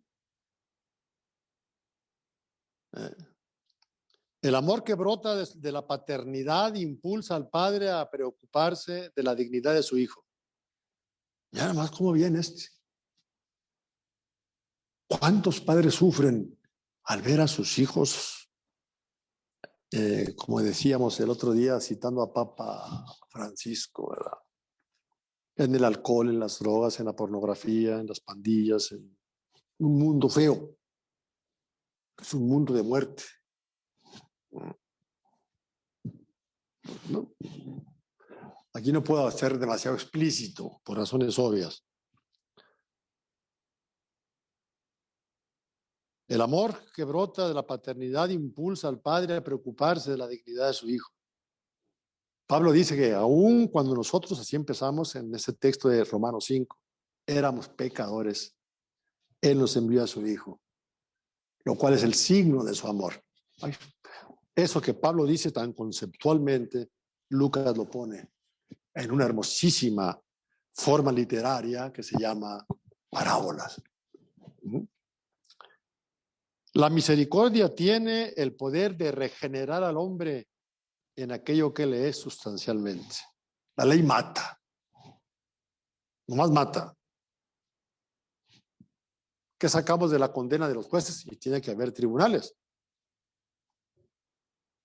El amor que brota de la paternidad impulsa al padre a preocuparse de la dignidad de su hijo. Ya nada más cómo viene este. ¿Cuántos padres sufren al ver a sus hijos, como decíamos el otro día, citando a Papa Francisco, ¿verdad? En el alcohol, en las drogas, en la pornografía, en las pandillas, en un mundo feo. Es un mundo de muerte. ¿No? Aquí no puedo ser demasiado explícito por razones obvias. El amor que brota de la paternidad impulsa al padre a preocuparse de la dignidad de su hijo. Pablo dice que aun cuando nosotros, así empezamos en ese texto de Romanos 5, éramos pecadores, Él nos envió a su hijo, lo cual es el signo de su amor. Eso que Pablo dice tan conceptualmente, Lucas lo pone en una hermosísima forma literaria que se llama parábolas. La misericordia tiene el poder de regenerar al hombre en aquello que le es sustancialmente. La ley mata. Nomás mata. ¿Qué sacamos de la condena de los jueces? Y tiene que haber tribunales.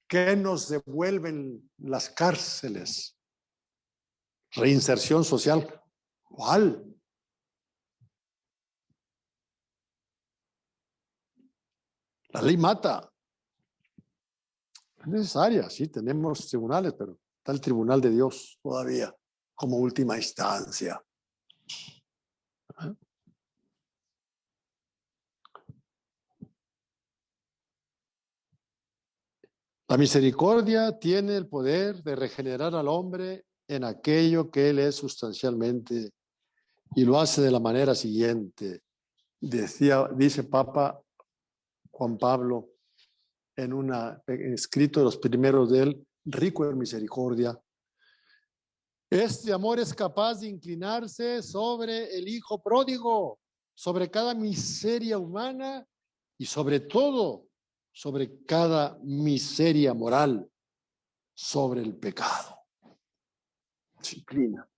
¿Qué nos devuelven las cárceles? Reinserción social. ¿Cuál? La ley mata. Es necesaria, sí, tenemos tribunales, pero está el tribunal de Dios todavía como última instancia. La misericordia tiene el poder de regenerar al hombre en aquello que él es sustancialmente y lo hace de la manera siguiente. Dice Papa Juan Pablo en un escrito de los primeros de él, rico en misericordia. Este amor es capaz de inclinarse sobre el hijo pródigo, sobre cada miseria humana y sobre todo sobre cada miseria moral, sobre el pecado. Se inclina.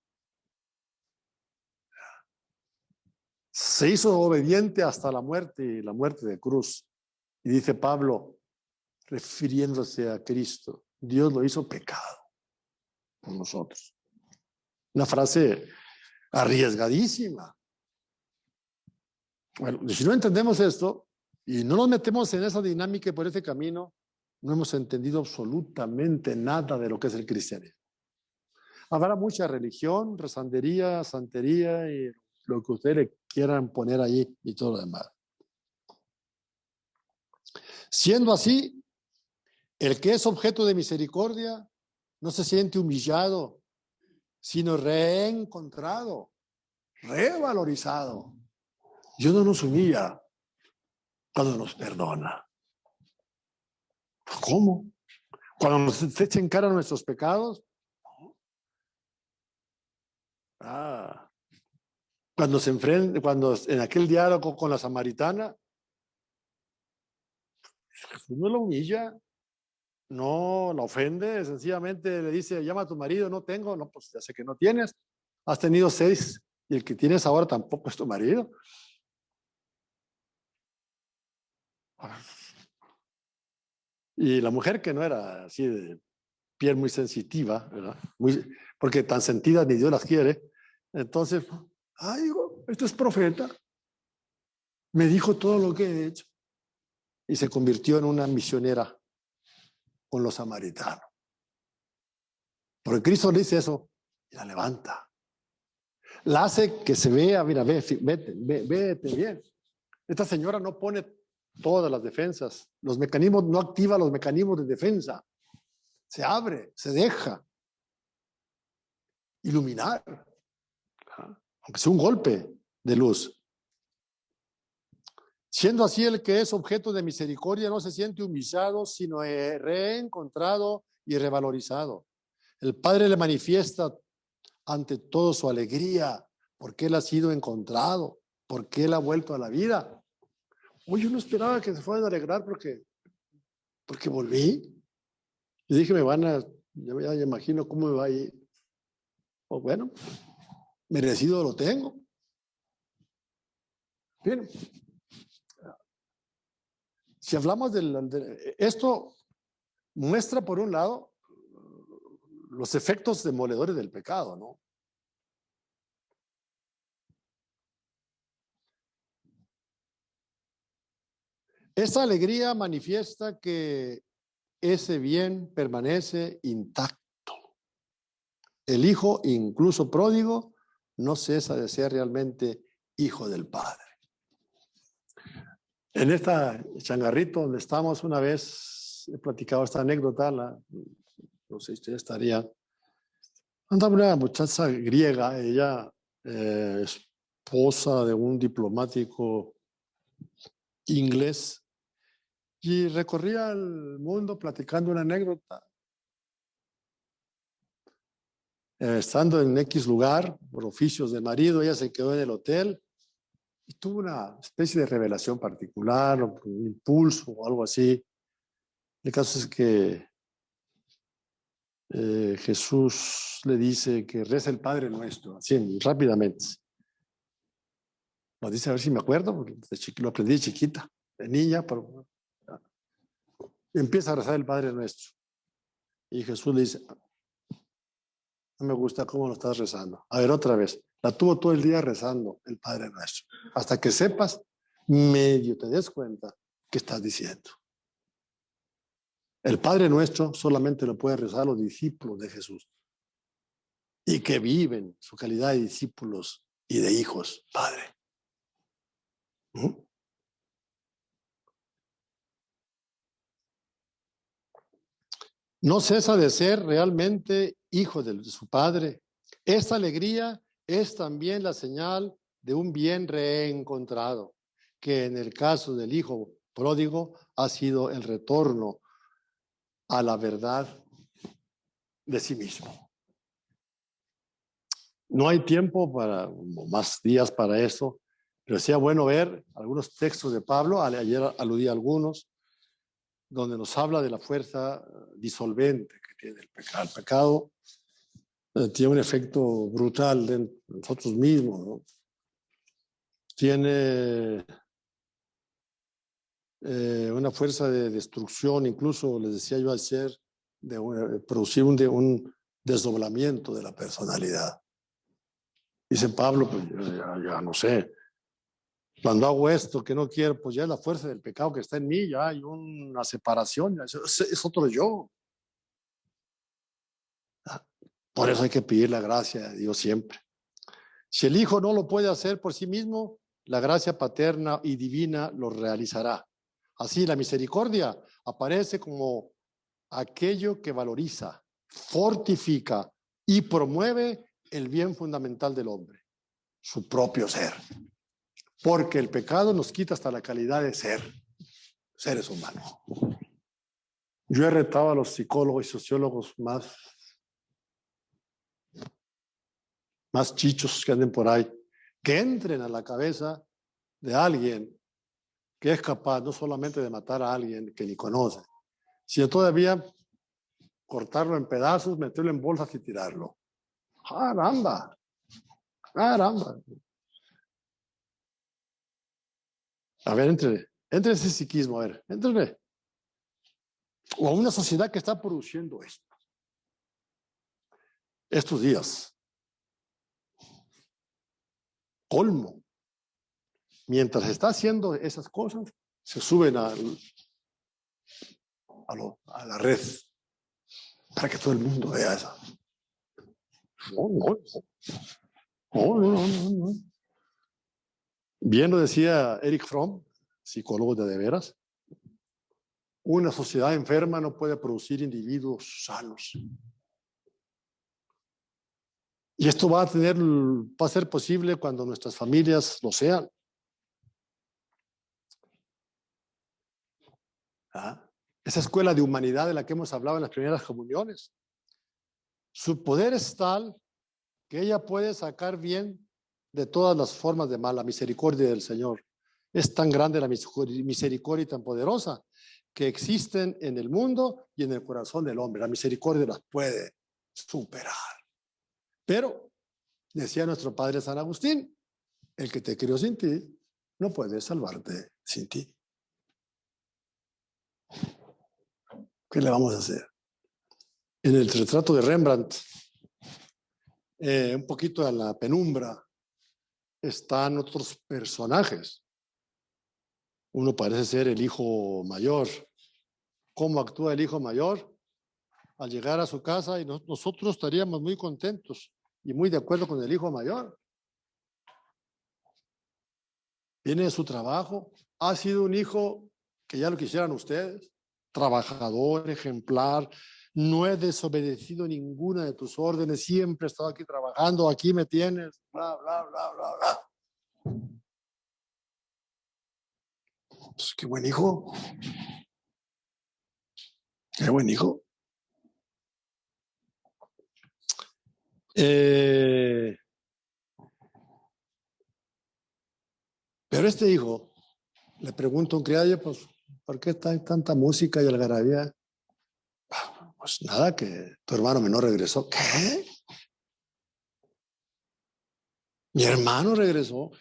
Se hizo obediente hasta la muerte de cruz. Y dice Pablo, refiriéndose a Cristo, Dios lo hizo pecado por nosotros. Una frase arriesgadísima. Bueno, si no entendemos esto y no nos metemos en esa dinámica y por ese camino, no hemos entendido absolutamente nada de lo que es el cristianismo. Habrá mucha religión, rezandería, santería y lo que ustedes le quieran poner ahí y todo lo demás. Siendo así, el que es objeto de misericordia no se siente humillado, sino reencontrado, revalorizado. Dios no nos humilla cuando nos perdona. ¿Cómo? Cuando nos echa en cara nuestros pecados. Cuando se enfrenta, cuando en aquel diálogo con la samaritana, Jesús no la humilla, no la ofende, sencillamente le dice, llama a tu marido, no tengo, no, pues ya sé que no tienes, has tenido 6 y el que tienes ahora tampoco es tu marido. Y la mujer que no era así de piel muy sensitiva, ¿verdad? Porque tan sentidas ni Dios las quiere, entonces, ay, esto es profeta, me dijo todo lo que he hecho y se convirtió en una misionera con los samaritanos. Porque Cristo le dice eso y la levanta. La hace que se vea, mira, vete bien. Esta señora no pone todas las defensas, los mecanismos, no activa los mecanismos de defensa. Se abre, se deja iluminar, aunque sea un golpe de luz. Siendo así, el que es objeto de misericordia no se siente humillado, sino reencontrado y revalorizado. El Padre le manifiesta ante todo su alegría, porque él ha sido encontrado, porque él ha vuelto a la vida. Oye, yo no esperaba que se fueran a alegrar porque volví. Y dije, ya imagino cómo me va a ir. Pues bueno, merecido lo tengo. Bien. Si hablamos esto muestra por un lado los efectos demoledores del pecado, ¿no? Esa alegría manifiesta que ese bien permanece intacto. El hijo, incluso pródigo, no cesa de ser realmente hijo del Padre. En esta changarrito donde estamos una vez, he platicado esta anécdota, no sé si ustedes estarían. Andaba una muchacha griega, ella esposa de un diplomático inglés, y recorría el mundo platicando una anécdota. Estando en X lugar, por oficios de marido, ella se quedó en el hotel y tuvo una especie de revelación particular, o un impulso o algo así. El caso es que Jesús le dice que reza el Padre Nuestro, así rápidamente. Lo dice a ver si me acuerdo, porque lo aprendí de chiquita, de niña, pero empieza a rezar el Padre Nuestro. Y Jesús le dice, no me gusta cómo lo estás rezando. A ver, otra vez. La tuvo todo el día rezando el Padre Nuestro. Hasta que sepas, medio te des cuenta qué estás diciendo. El Padre Nuestro solamente lo pueden rezar los discípulos de Jesús. Y que viven su calidad de discípulos y de hijos, Padre. no cesa de ser realmente hijo de su padre. Esta alegría es también la señal de un bien reencontrado, que en el caso del hijo pródigo ha sido el retorno a la verdad de sí mismo. No hay tiempo para más días para eso, pero sería bueno ver algunos textos de Pablo, ayer aludí a algunos, donde nos habla de la fuerza disolvente que tiene el pecado. El pecado tiene un efecto brutal en nosotros mismos, ¿no? Tiene una fuerza de destrucción, incluso les decía yo ayer, de producir un desdoblamiento de la personalidad. Dice Pablo, pues ya no sé, cuando hago esto que no quiero, pues ya es la fuerza del pecado que está en mí, ya hay una separación, ya es otro yo. Por eso hay que pedir la gracia de Dios siempre. Si el Hijo no lo puede hacer por sí mismo, la gracia paterna y divina lo realizará. Así, la misericordia aparece como aquello que valoriza, fortifica y promueve el bien fundamental del hombre, su propio ser. Porque el pecado nos quita hasta la calidad de ser, seres humanos. Yo he retado a los psicólogos y sociólogos más chichos que anden por ahí, que entren a la cabeza de alguien que es capaz no solamente de matar a alguien que ni conoce, sino todavía cortarlo en pedazos, meterlo en bolsas y tirarlo. ¡Caramba! ¡Caramba! A ver, entre ese psiquismo, a ver, entre. O a una sociedad que está produciendo esto. Estos días. Colmo. Mientras está haciendo esas cosas, se suben a la red para que todo el mundo vea eso. No. Bien lo decía Eric Fromm, psicólogo de veras. Una sociedad enferma no puede producir individuos sanos. Y esto va a ser posible cuando nuestras familias lo sean. Esa escuela de humanidad de la que hemos hablado en las primeras comuniones. Su poder es tal que ella puede sacar bien de todas las formas de mal, la misericordia del Señor. Es tan grande la misericordia y tan poderosa que existen en el mundo y en el corazón del hombre. La misericordia las puede superar. Pero, decía nuestro padre San Agustín, el que te crió sin ti no puede salvarte sin ti. ¿Qué le vamos a hacer? En el retrato de Rembrandt, un poquito en la penumbra, están otros personajes. Uno parece ser el hijo mayor. ¿Cómo actúa el hijo mayor? Al llegar a su casa y nosotros estaríamos muy contentos y muy de acuerdo con el hijo mayor. Viene de su trabajo, ha sido un hijo que ya lo quisieran ustedes, trabajador, ejemplar, no he desobedecido ninguna de tus órdenes, siempre he estado aquí trabajando, aquí me tienes, bla, bla, bla, bla, bla. Pues qué buen hijo. Qué buen hijo. Pero este hijo, le pregunto a un criado, pues, ¿por qué está tanta música y algarabía? Pues nada, que tu hermano menor regresó. ¿Qué? Mi hermano regresó.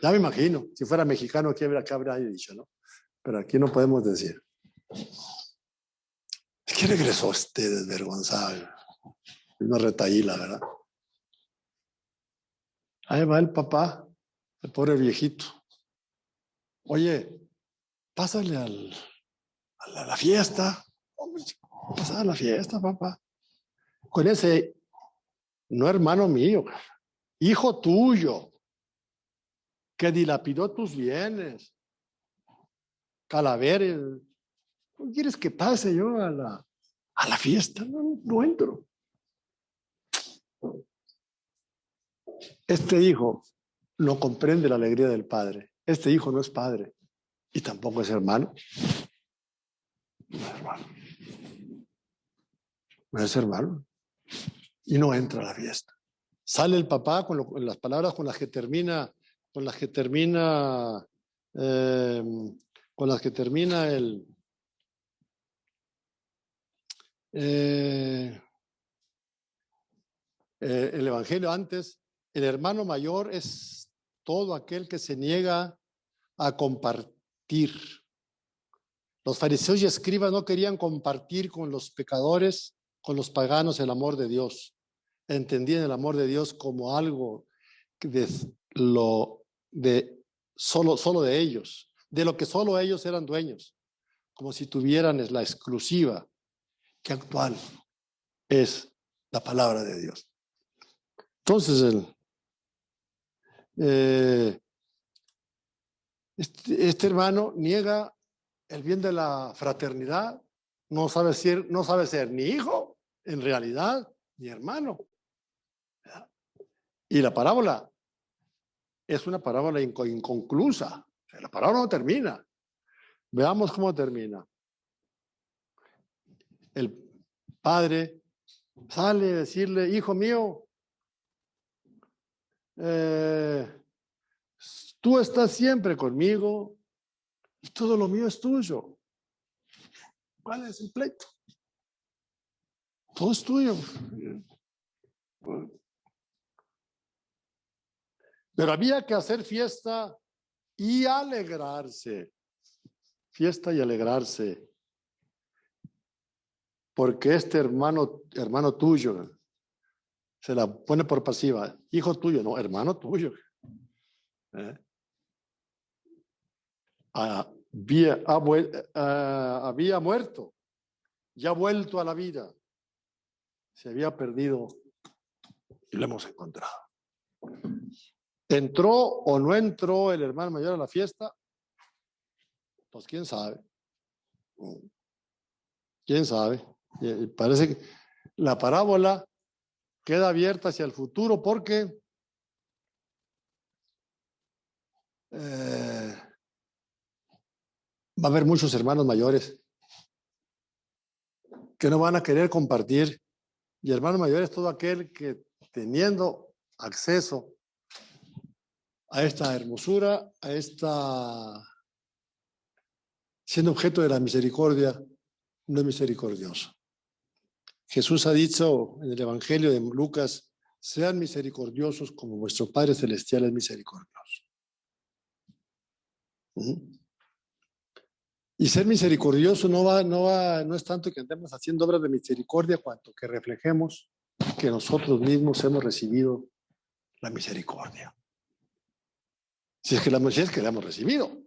Ya me imagino, si fuera mexicano, ¿qué habría dicho, no? Pero aquí no podemos decir. Es que regresó este desvergonzado. Una retaíla, ¿verdad? Ahí va el papá, el pobre viejito. Oye, pásale a la fiesta. Pásale a la fiesta, papá. Con ese, no hermano mío, hijo tuyo, que dilapidó tus bienes. Calaveres. ¿No quieres que pase yo a a la fiesta, no entro. Este hijo no comprende la alegría del padre. Este hijo no es padre y tampoco es hermano. No es hermano. No es hermano. Y no entra a la fiesta. Sale el papá con las palabras con las que termina el evangelio antes. El hermano mayor es todo aquel que se niega a compartir. Los fariseos y escribas no querían compartir con los pecadores, con los paganos, el amor de Dios. Entendían el amor de Dios como algo solo de ellos, de lo que solo ellos eran dueños, como si tuvieran la exclusiva que actual es la palabra de Dios. Entonces, este hermano niega el bien de la fraternidad, no sabe ser ni hijo, en realidad, ni hermano. Y la parábola es una parábola inconclusa. La parábola no termina. Veamos cómo termina. El padre sale a decirle, hijo mío, tú estás siempre conmigo y todo lo mío es tuyo. ¿Cuál es el pleito? Todo es tuyo. Pero había que hacer fiesta y alegrarse. Fiesta y alegrarse. Porque este hermano tuyo se la pone por pasiva. Hijo tuyo, no, hermano tuyo. Había muerto, ya vuelto a la vida. Se había perdido y lo hemos encontrado. ¿Entró o no entró el hermano mayor a la fiesta? Pues quién sabe. ¿Quién sabe? Y parece que la parábola queda abierta hacia el futuro porque va a haber muchos hermanos mayores que no van a querer compartir. Y hermano mayor es todo aquel que teniendo acceso a esta hermosura, siendo objeto de la misericordia, no es misericordioso. Jesús ha dicho en el Evangelio de Lucas, sean misericordiosos como vuestro Padre Celestial es misericordioso. Y ser misericordioso no es tanto que andemos haciendo obras de misericordia, cuanto que reflejemos que nosotros mismos hemos recibido la misericordia. Si es que la hemos recibido,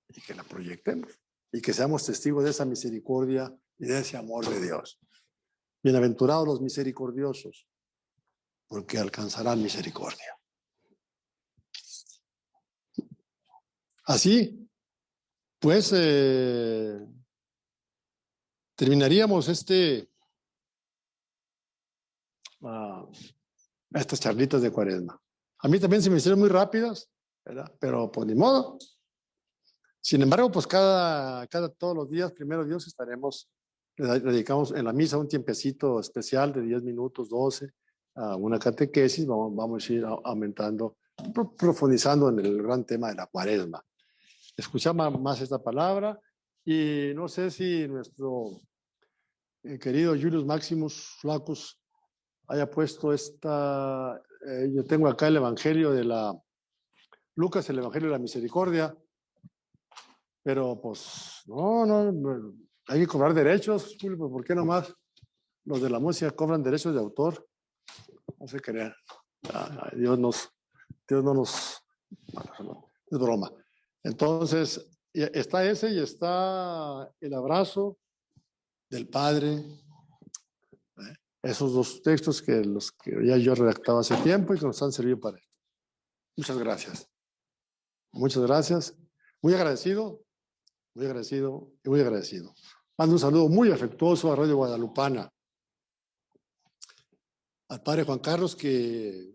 y que la proyectemos, y que seamos testigos de esa misericordia y de ese amor de Dios. Bienaventurados los misericordiosos, porque alcanzarán misericordia. Así, pues, terminaríamos estas charlitas de Cuaresma. A mí también se me hicieron muy rápidas, ¿verdad? Pero pues ni modo. Sin embargo, pues todos los días, primero Dios, dedicamos en la misa un tiempecito especial de 10 minutos, 12, a una catequesis. Vamos a ir aumentando, profundizando en el gran tema de la Cuaresma. Escuchamos más esta palabra y no sé si nuestro querido Julius Maximus Flaccus haya puesto yo tengo acá el Evangelio de Lucas, el Evangelio de la Misericordia, pero pues no, hay que cobrar derechos, Julio, ¿por qué nomás los de la música cobran derechos de autor? No se crean. Dios no nos... No, es broma. Entonces, está ese y está el abrazo del Padre. Esos dos textos los que ya yo redactaba hace tiempo y que nos han servido para esto. Muchas gracias. Muchas gracias. Muy agradecido y muy agradecido. Mando un saludo muy afectuoso a Radio Guadalupana. Al padre Juan Carlos, que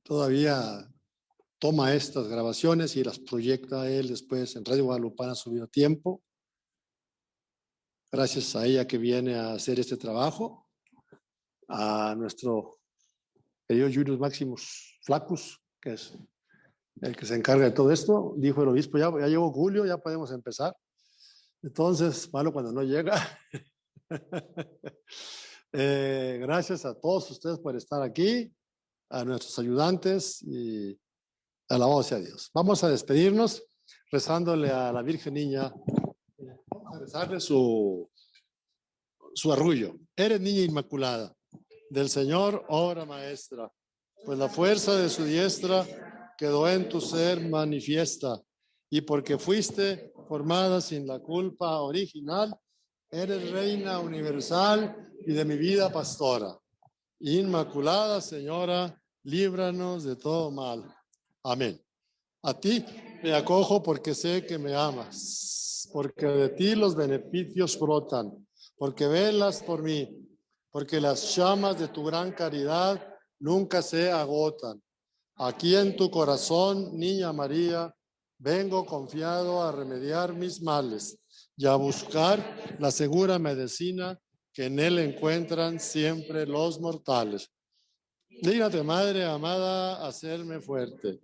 todavía toma estas grabaciones y las proyecta él después en Radio Guadalupana a su debido tiempo. Gracias a ella que viene a hacer este trabajo. A nuestro querido Julius Maximus Flaccus, que es el que se encarga de todo esto. Dijo el obispo, ya llegó Julio, ya podemos empezar. Entonces, malo cuando no llega. Gracias a todos ustedes por estar aquí, a nuestros ayudantes y alabado sea Dios. Vamos a despedirnos rezándole a la Virgen Niña. Vamos a rezarle su arrullo. Eres niña inmaculada, del Señor obra maestra, pues la fuerza de su diestra quedó en tu ser manifiesta, y porque fuiste formada sin la culpa original, eres reina universal y de mi vida pastora. Inmaculada Señora, líbranos de todo mal. Amén. A ti me acojo porque sé que me amas, porque de ti los beneficios brotan, porque velas por mí, porque las llamas de tu gran caridad nunca se agotan. Aquí en tu corazón, Niña María, vengo confiado a remediar mis males y a buscar la segura medicina que en él encuentran siempre los mortales. Dígate, Madre amada, hacerme fuerte,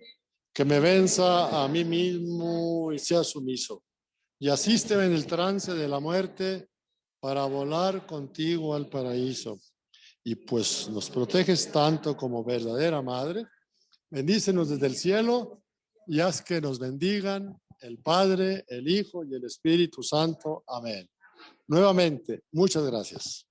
que me venza a mí mismo y sea sumiso, y asísteme en el trance de la muerte para volar contigo al paraíso. Y pues nos proteges tanto como verdadera Madre, bendícenos desde el cielo y haz que nos bendigan el Padre, el Hijo y el Espíritu Santo. Amén. Nuevamente, muchas gracias.